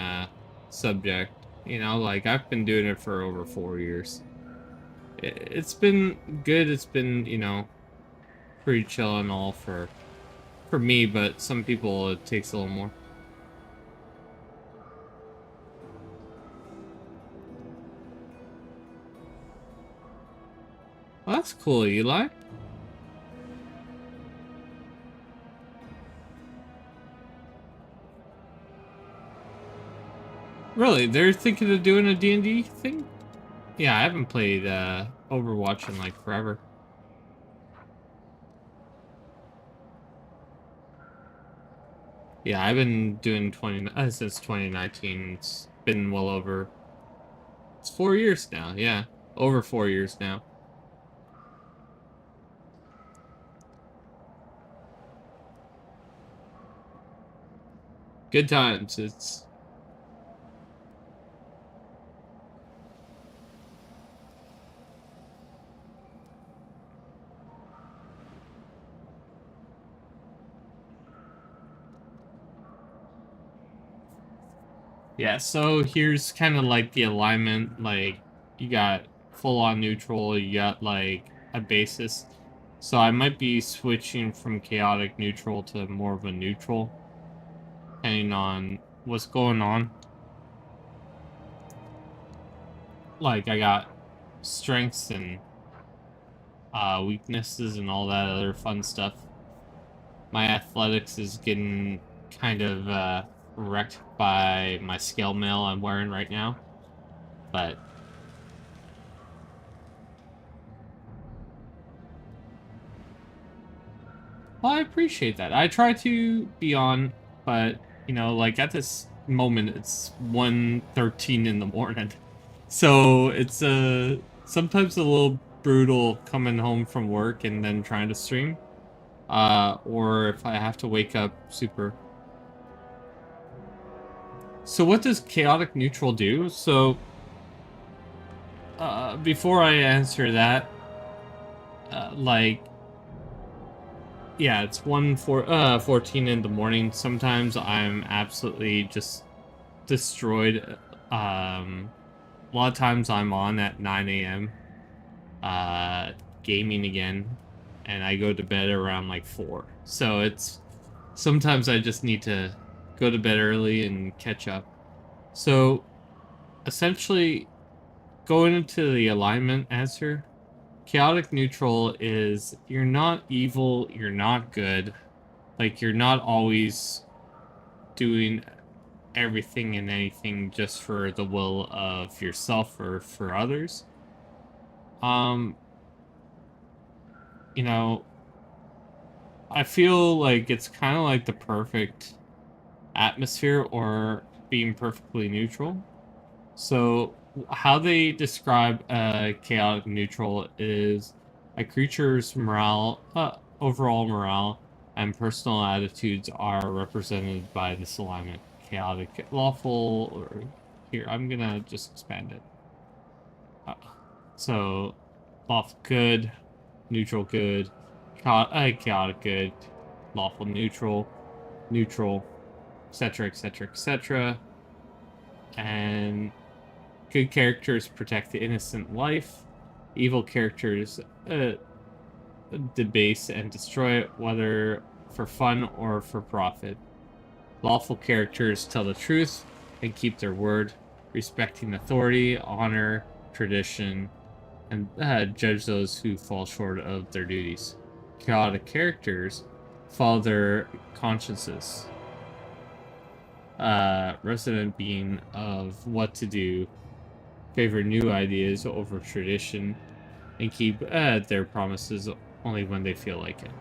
subject. You know, like I've been doing it for over 4 years. It's been good. It's been, you know, pretty chill and all for me, but some people it takes a little more. Well, that's cool, Eli. Really, they're thinking of doing a D&D thing? Yeah, I haven't played Overwatch in like forever. Yeah, I've been doing since 2019. It's been well over. It's 4 years now. Yeah, over 4 years now. Good times. It's yeah. So here's kind of like the alignment. Like you got full on neutral. You got like a basis. So I might be switching from chaotic neutral to more of a neutral, depending on what's going on. Like I got strengths and weaknesses and all that other fun stuff. My athletics is getting kind of wrecked by my scale mail I'm wearing right now, but well, I appreciate that. I try to be on, but you know, like at this moment it's 1:13 in the morning. So it's sometimes a little brutal coming home from work and then trying to stream. Or if I have to wake up super. So what does chaotic neutral do? So before I answer that, like yeah, it's 14 in the morning. Sometimes I'm absolutely just destroyed. A lot of times I'm on at 9 a.m. Gaming again, and I go to bed around like 4. So it's sometimes I just need to go to bed early and catch up. So essentially, going into the alignment answer, chaotic neutral is you're not evil, you're not good. Like you're not always doing everything and anything just for the will of yourself or for others. You know, I feel like it's kind of like the perfect atmosphere or being perfectly neutral. So how they describe chaotic neutral is a creature's morale, overall morale, and personal attitudes are represented by this alignment. Chaotic, lawful, or here, I'm gonna just expand it. So, lawful good, neutral good, chaotic good, lawful neutral, neutral, etc., etc., etc. And good characters protect the innocent life. Evil characters debase and destroy it, whether for fun or for profit. Lawful characters tell the truth and keep their word, respecting authority, honor, tradition, and judge those who fall short of their duties. Chaotic characters follow their consciences, resident being of what to do, favor new ideas over tradition, and keep their promises only when they feel like it.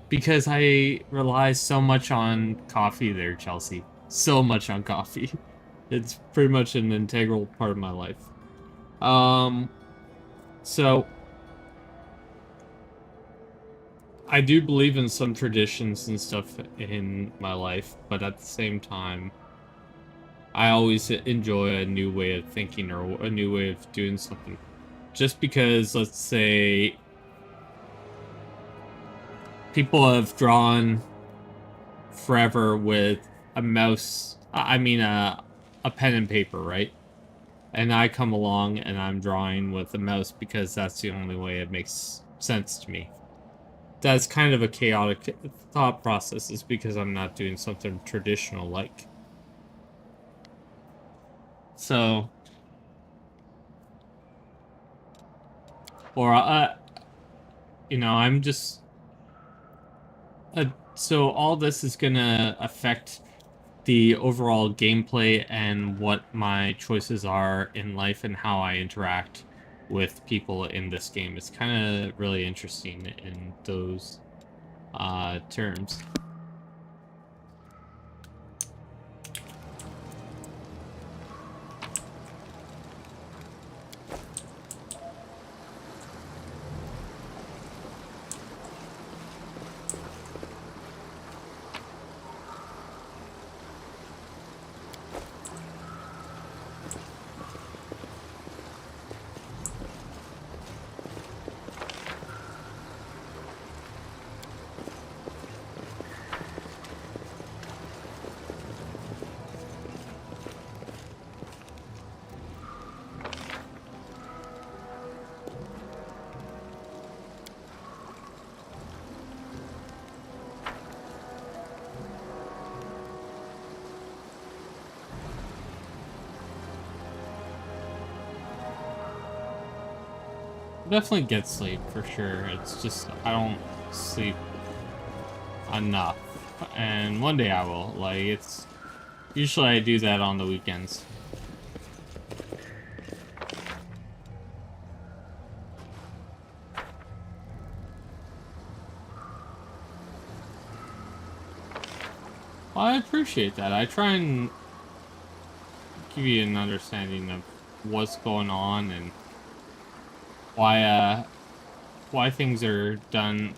Because I rely so much on coffee there, Chelsea. So much on coffee. It's pretty much an integral part of my life. So I do believe in some traditions and stuff in my life, but at the same time, I always enjoy a new way of thinking or a new way of doing something. Just because, let's say, people have drawn forever with a mouse, I mean a pen and paper, right? And I come along and I'm drawing with a mouse because that's the only way it makes sense to me. That's kind of a chaotic thought process, is because I'm not doing something traditional like. So, or you know, I'm just so all this is gonna affect the overall gameplay and what my choices are in life and how I interact with people in this game. It's kind of really interesting in those terms. Definitely get sleep for sure. It's just I don't sleep enough, and one day I will. Like, it's usually I do that on the weekends. Well, I appreciate that. I try and give you an understanding of what's going on and why things are done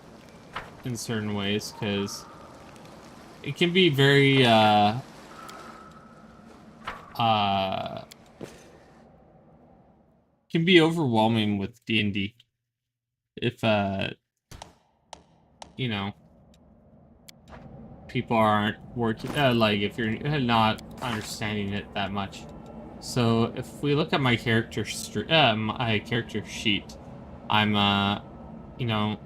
in certain ways, because it can be very can be overwhelming with D&D if you know, people aren't working, like if you're not understanding it that much. So if we look at my character sheet, I'm you know,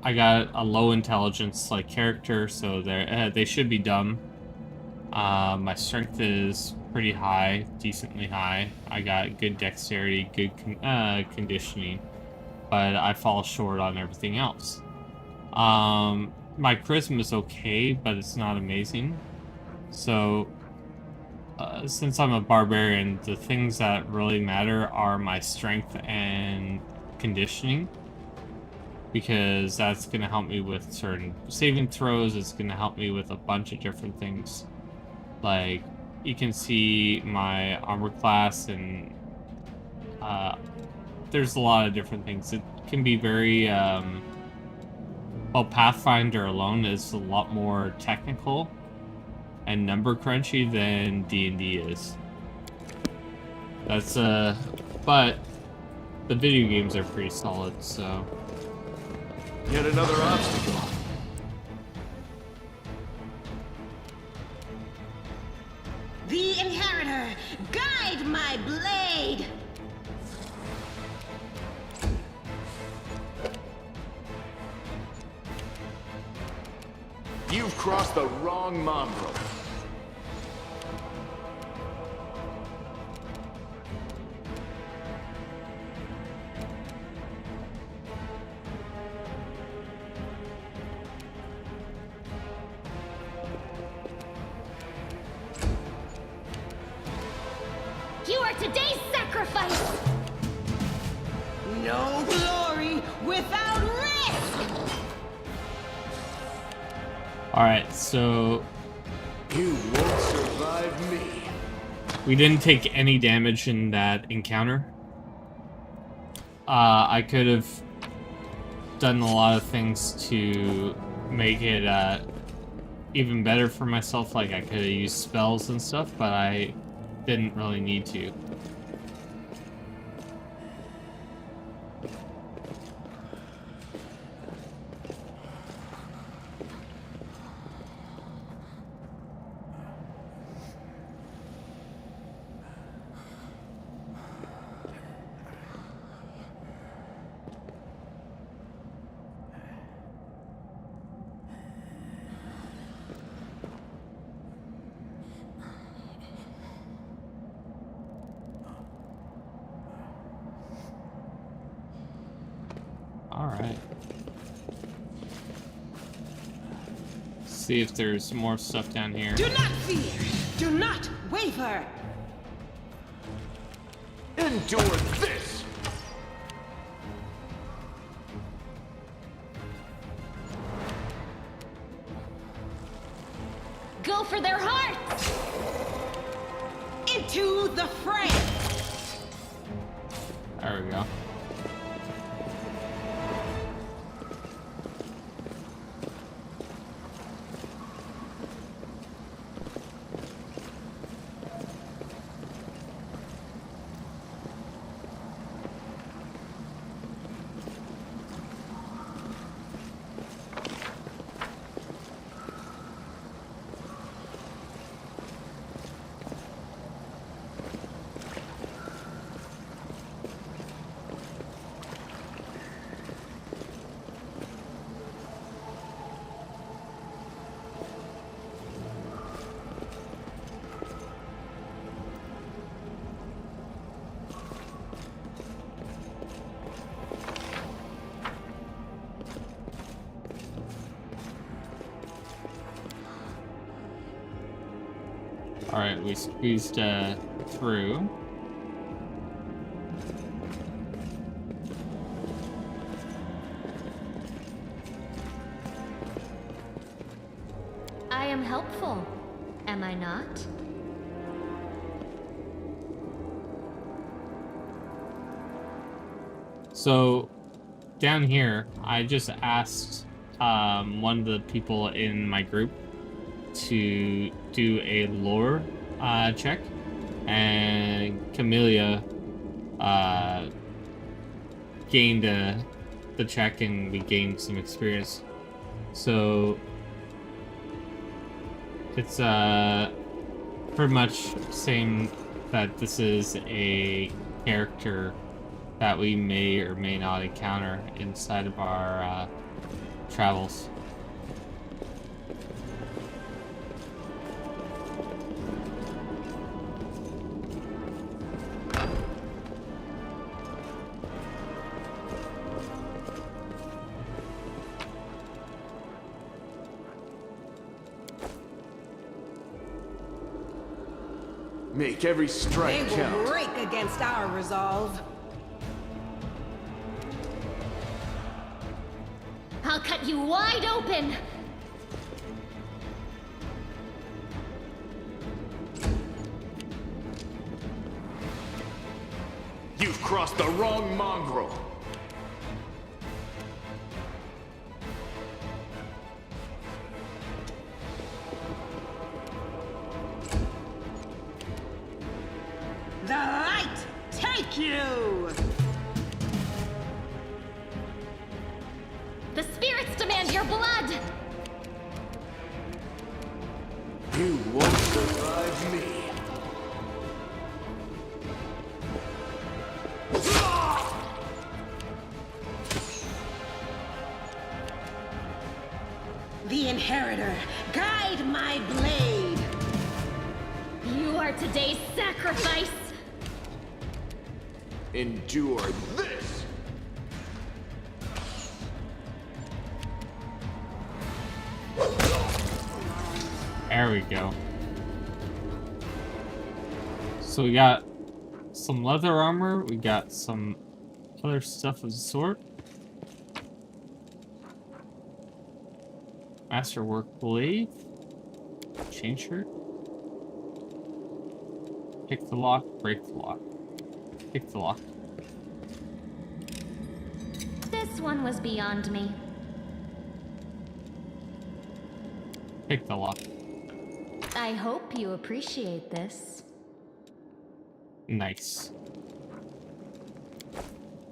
I got a low intelligence like character, so they should be dumb. My strength is pretty high, decently high. I got good dexterity, good conditioning, but I fall short on everything else. My charisma is okay, but it's not amazing. So, since I'm a barbarian, the things that really matter are my strength and conditioning, because that's going to help me with certain saving throws. It's going to help me with a bunch of different things. Like, you can see my armor class, and there's a lot of different things. It can be very, well, Pathfinder alone is a lot more technical and number crunchy than D&D is. That's, but the video games are pretty solid, so. Yet another obstacle. The Inheritor, guide my blade! You've crossed the wrong mongrel. You are today's sacrifice! No glory without risk! Alright, so You won't survive me. we didn't take any damage in that encounter. I could have done a lot of things to make it even better for myself. Like, I could have used spells and stuff, but I didn't really need to. See if there's more stuff down here. Do not fear! Do not waver! Endure this! Go for their hearts! Into the fray! There we go. Alright, we squeezed through. I am helpful, am I not? So, down here, I just asked one of the people in my group to do a lore check, and Camellia gained the check, and we gained some experience. So it's pretty much saying that this is a character that we may or may not encounter inside of our travels. Make every They strike will count. break against our resolve. I'll cut you wide open! You've crossed the wrong mongrel. The light take you! The spirits demand your blood! You won't survive me. The Inheritor, guide my blade! You are today's sacrifice! Endure this! There we go. So we got some leather armor, we got some other stuff of the sort. Masterwork blade. Chain shirt. Pick the lock, break the lock. Pick the lock. This one was beyond me. Pick the lock. I hope you appreciate this. Nice.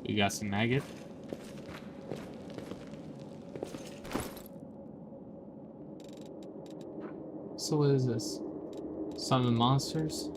We got some maggot. So what is this? Summon monsters?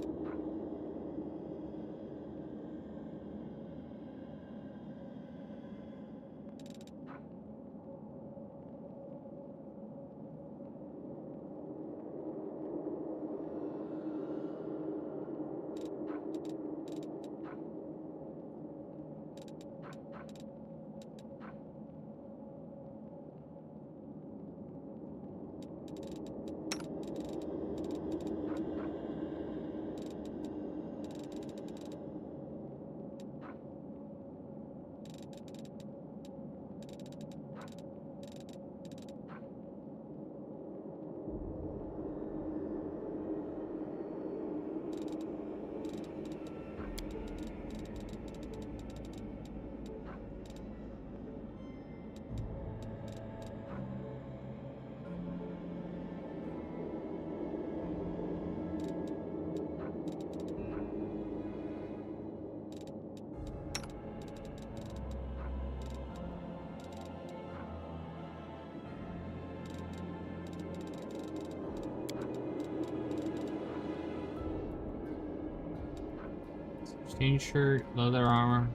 Jean shirt, leather armor.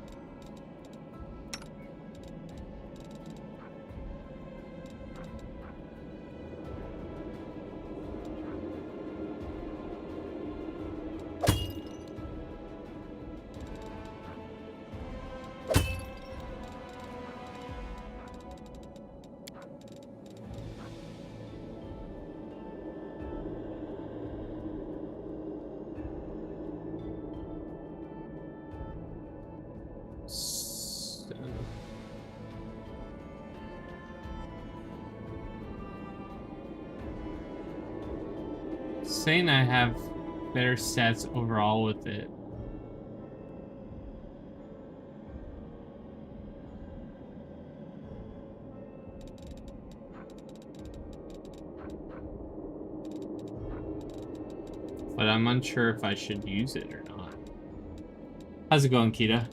Saying I have better stats overall with it. But I'm unsure if I should use it or not. How's it going, Kita?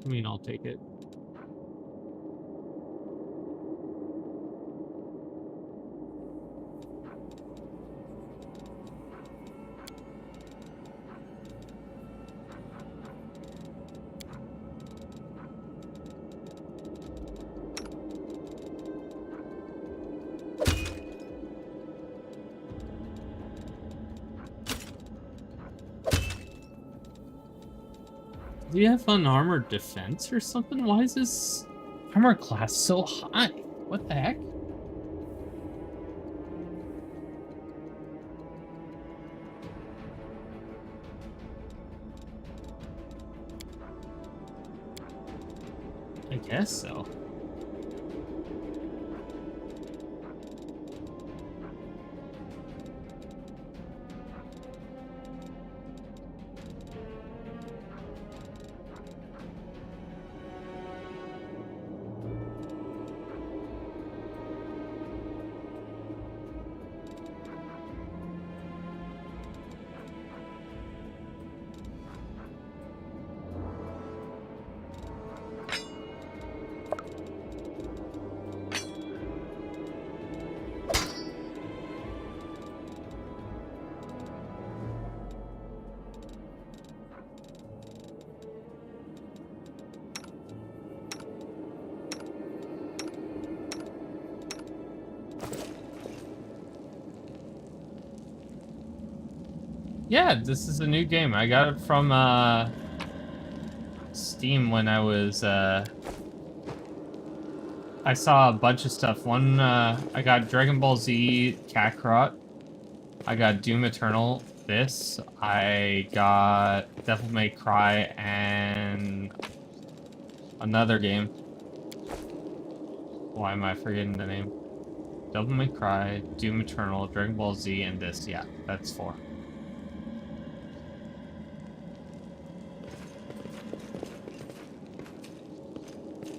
I mean, I'll take it. Do you have unarmored defense or something? Why is this armor class so high? What the heck? I guess so. Yeah, this is a new game. I got it from Steam when I was I saw a bunch of stuff. One I got Dragon Ball Z Kakarot. I got Doom Eternal. This I got Devil May Cry and another game. Why am I forgetting the name? Devil May Cry, Doom Eternal, Dragon Ball Z, and this. Yeah, that's 4.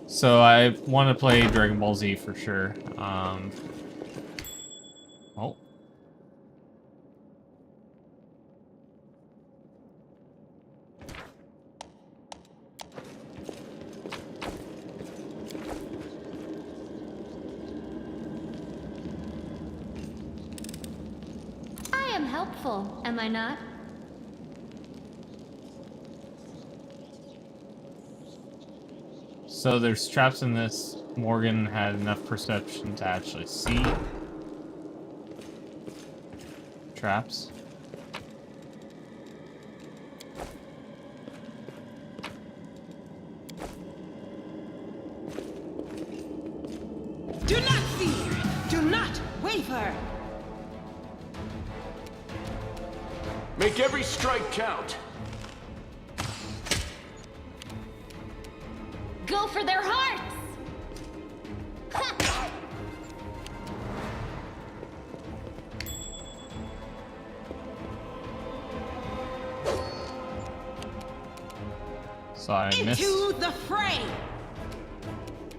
So I want to play Dragon Ball Z for sure. Oh. I am helpful, am I not? So there's traps in this. Morg'N had enough perception to actually see. traps. Do not fear! Do not waver! Make every strike count. Go for their hearts! Ha! So I missed, Into the fray!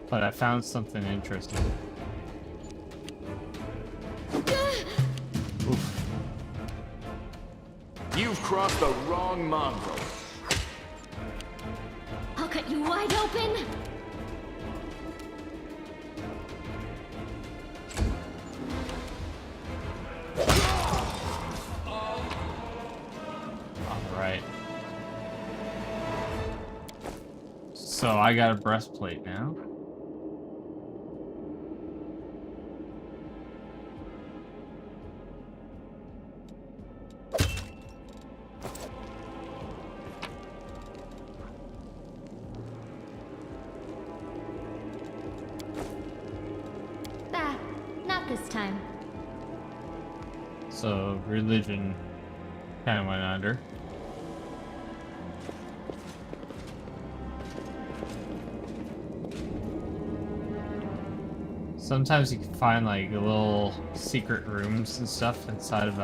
but I found something interesting. Oof. You've crossed the wrong mongrel. I'll cut you wide open! Alright. So I got a breastplate now. Ah, not this time. So religion kind of went under. Sometimes you can find like little secret rooms and stuff inside of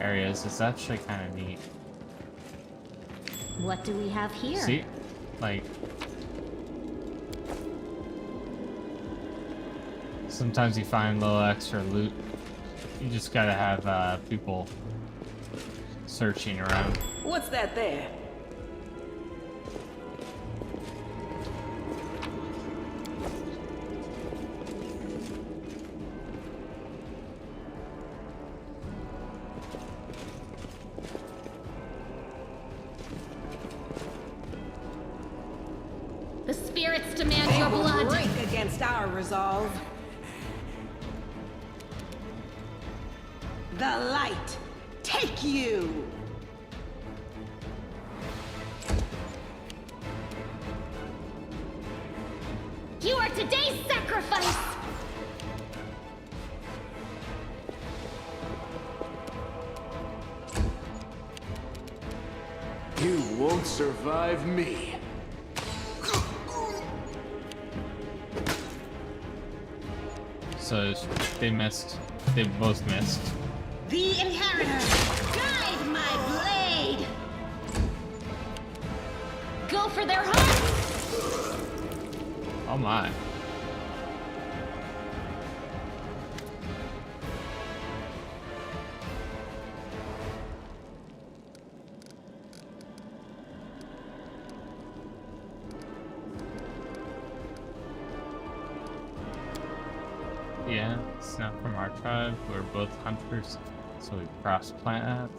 areas. It's actually kind of neat. What do we have here? See, like sometimes you find little extra loot. You just gotta have people searching around. What's that there? The spirits demand your blood! Break against our resolve. The light, take you! You are today's sacrifice! You won't survive me. So they missed. They both missed. The Inheritor, guide my blade! Go for their hearts! Oh my. Yeah, it's not from our tribe. We're both hunters, so we crossed paths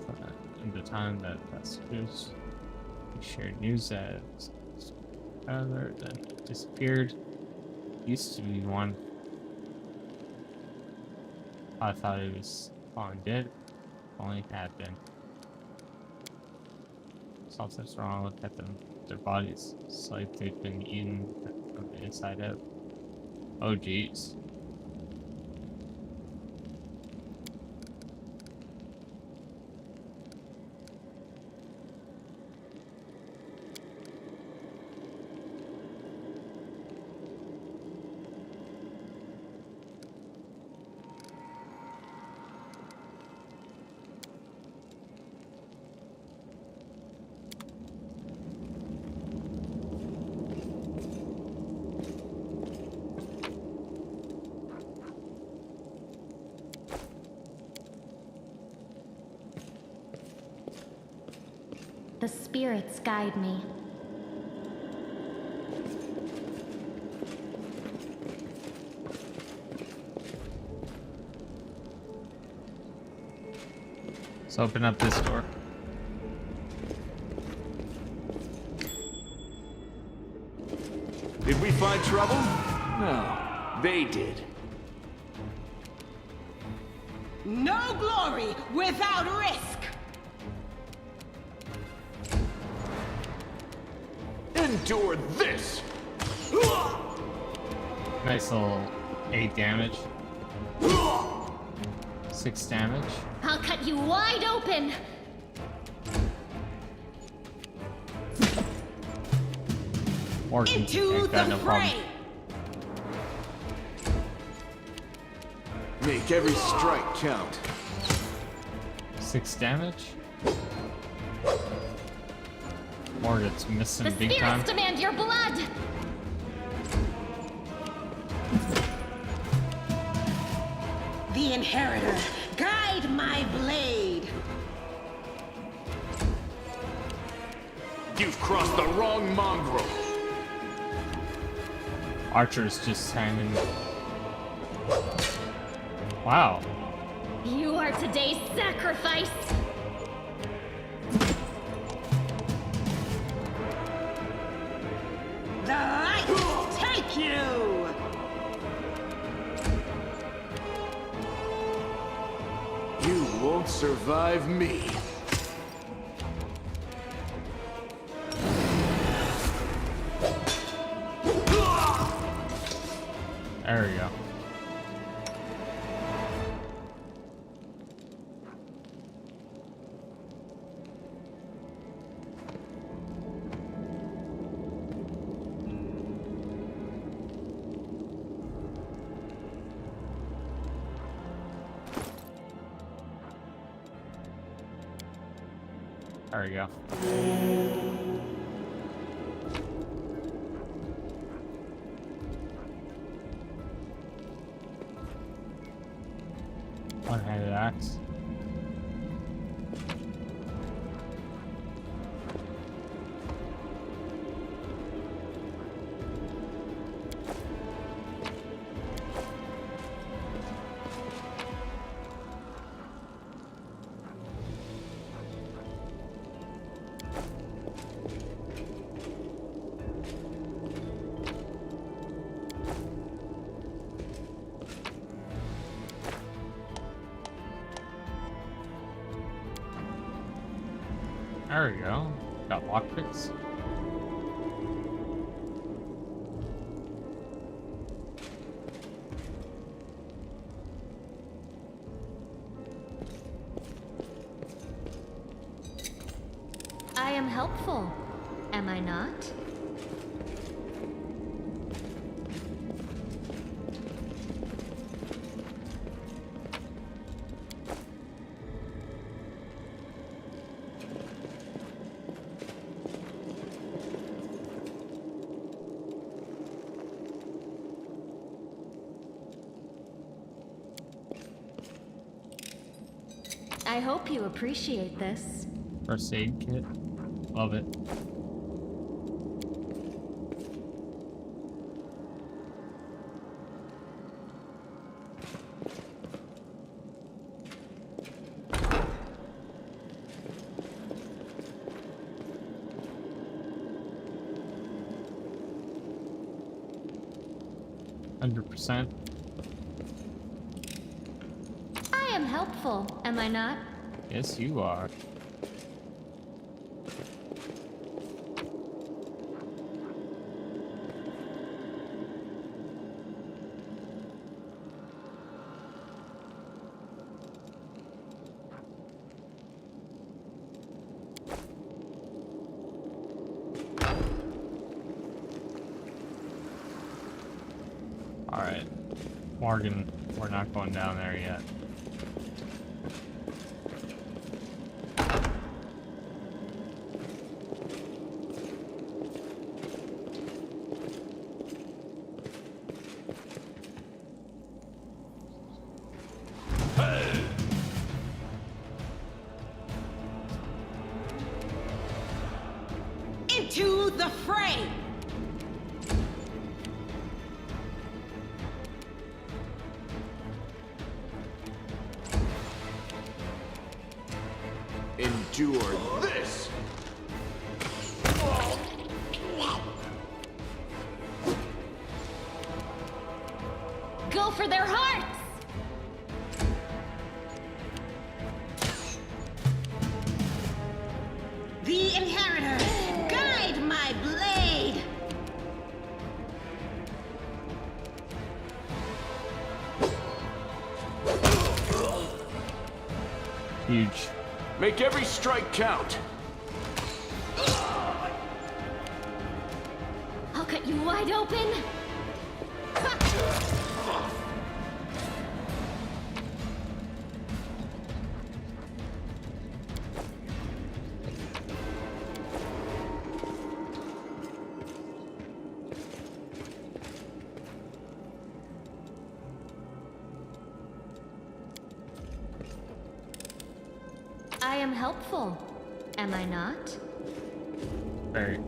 in the time that messages. We shared news that other then disappeared. Used to be one. I thought he was falling dead. Only had been. Something's wrong. Look at them. Their bodies. It's like they've been eaten from the inside out. Oh jeez. The spirits guide me. Let's open up this door. Did we find trouble? No, they did. No glory without risk! Endure this! Nice little 8 damage. 6 damage. I'll cut you wide open! Morg'N Into ain't got the no problem. fray! Make every strike count. 6 damage. Morg'N's missing The big time. spirits demand your blood! The Inheritor, guide my blade! You've crossed the wrong mongrel. Archer's just hanging. Wow. You are today's sacrifice! The light take you! You won't survive me. There we go. There we go. One-handed axe. There we go. Got lockpicks. I am helpful, am I not? I hope you appreciate this. First aid kit. Love it. %. I am helpful, am I not? Yes, you are. Alright. Morg'N, we're not going down there yet. Into the fray! Endure this! Go for their hearts! Huge. Make every strike count. I'll cut you wide open. I am helpful, am I not? Very.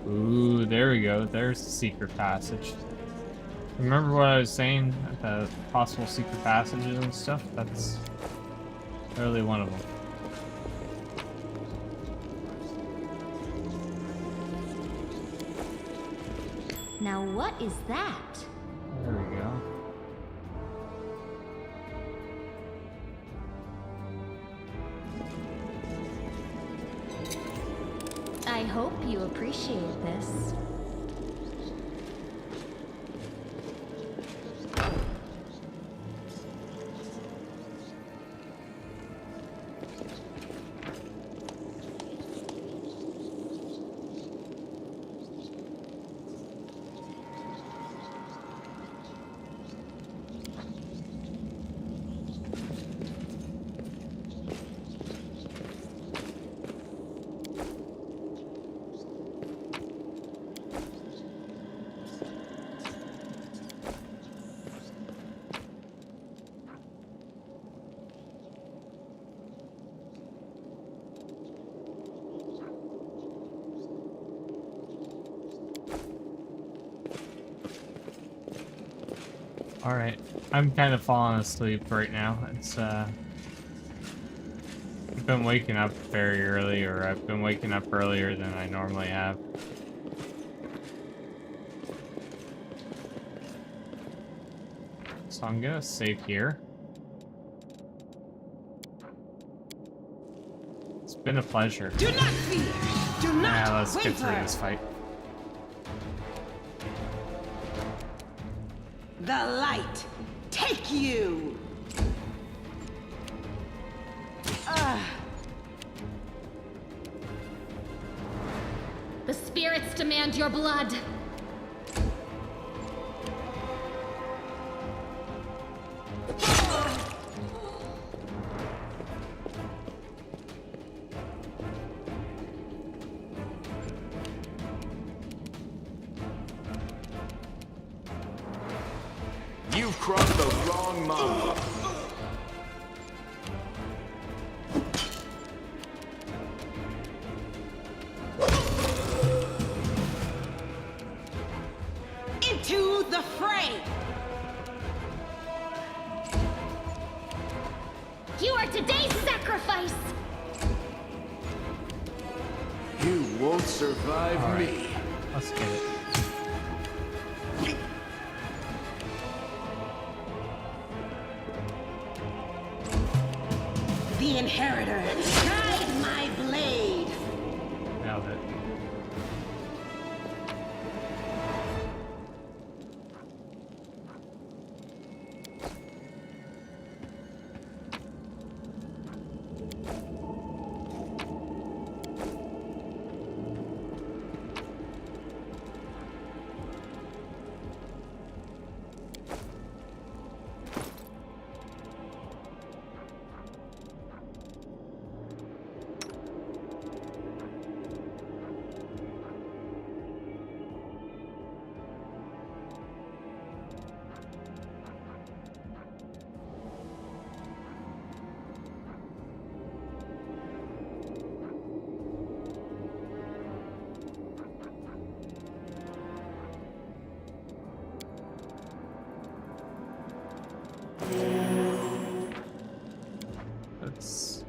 Ooh, there we go. There's the secret passage. Remember what I was saying? The possible secret passages and stuff? That's literally one of them. Now what is that? There we go. I hope you appreciate this. Alright. I'm kind of falling asleep right now. It's, I've been waking up very early, or I've been waking up earlier than I normally have. So I'm gonna save here. It's been a pleasure. Do not fear. Do not Yeah, let's get through waver. this fight. The light, take you! The spirits demand your blood. You've crossed the wrong Mongol. Into the fray! You are today's sacrifice. You won't survive All right. me. Let's get it. The Inheritor, guide my blade! Nailed it.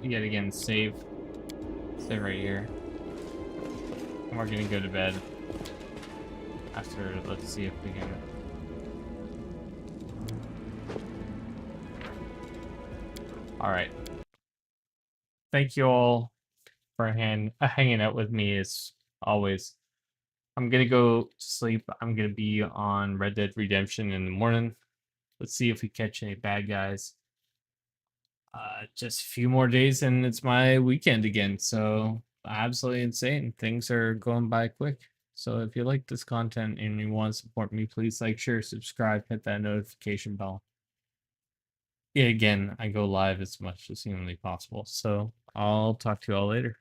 yet again, save. Save right here. And we're gonna go to bed. After, let's see if we can... Alright. Thank you all for hanging out with me as always. I'm gonna go to sleep. I'm gonna be on Red Dead Redemption in the morning. Let's see if we catch any bad guys. Just a few more days and it's my weekend again. So absolutely insane. Things are going by quick. So if you like this content and you want to support me, please like, share, subscribe, hit that notification bell. Yeah, again, I go live as much as humanly possible. So I'll talk to you all later.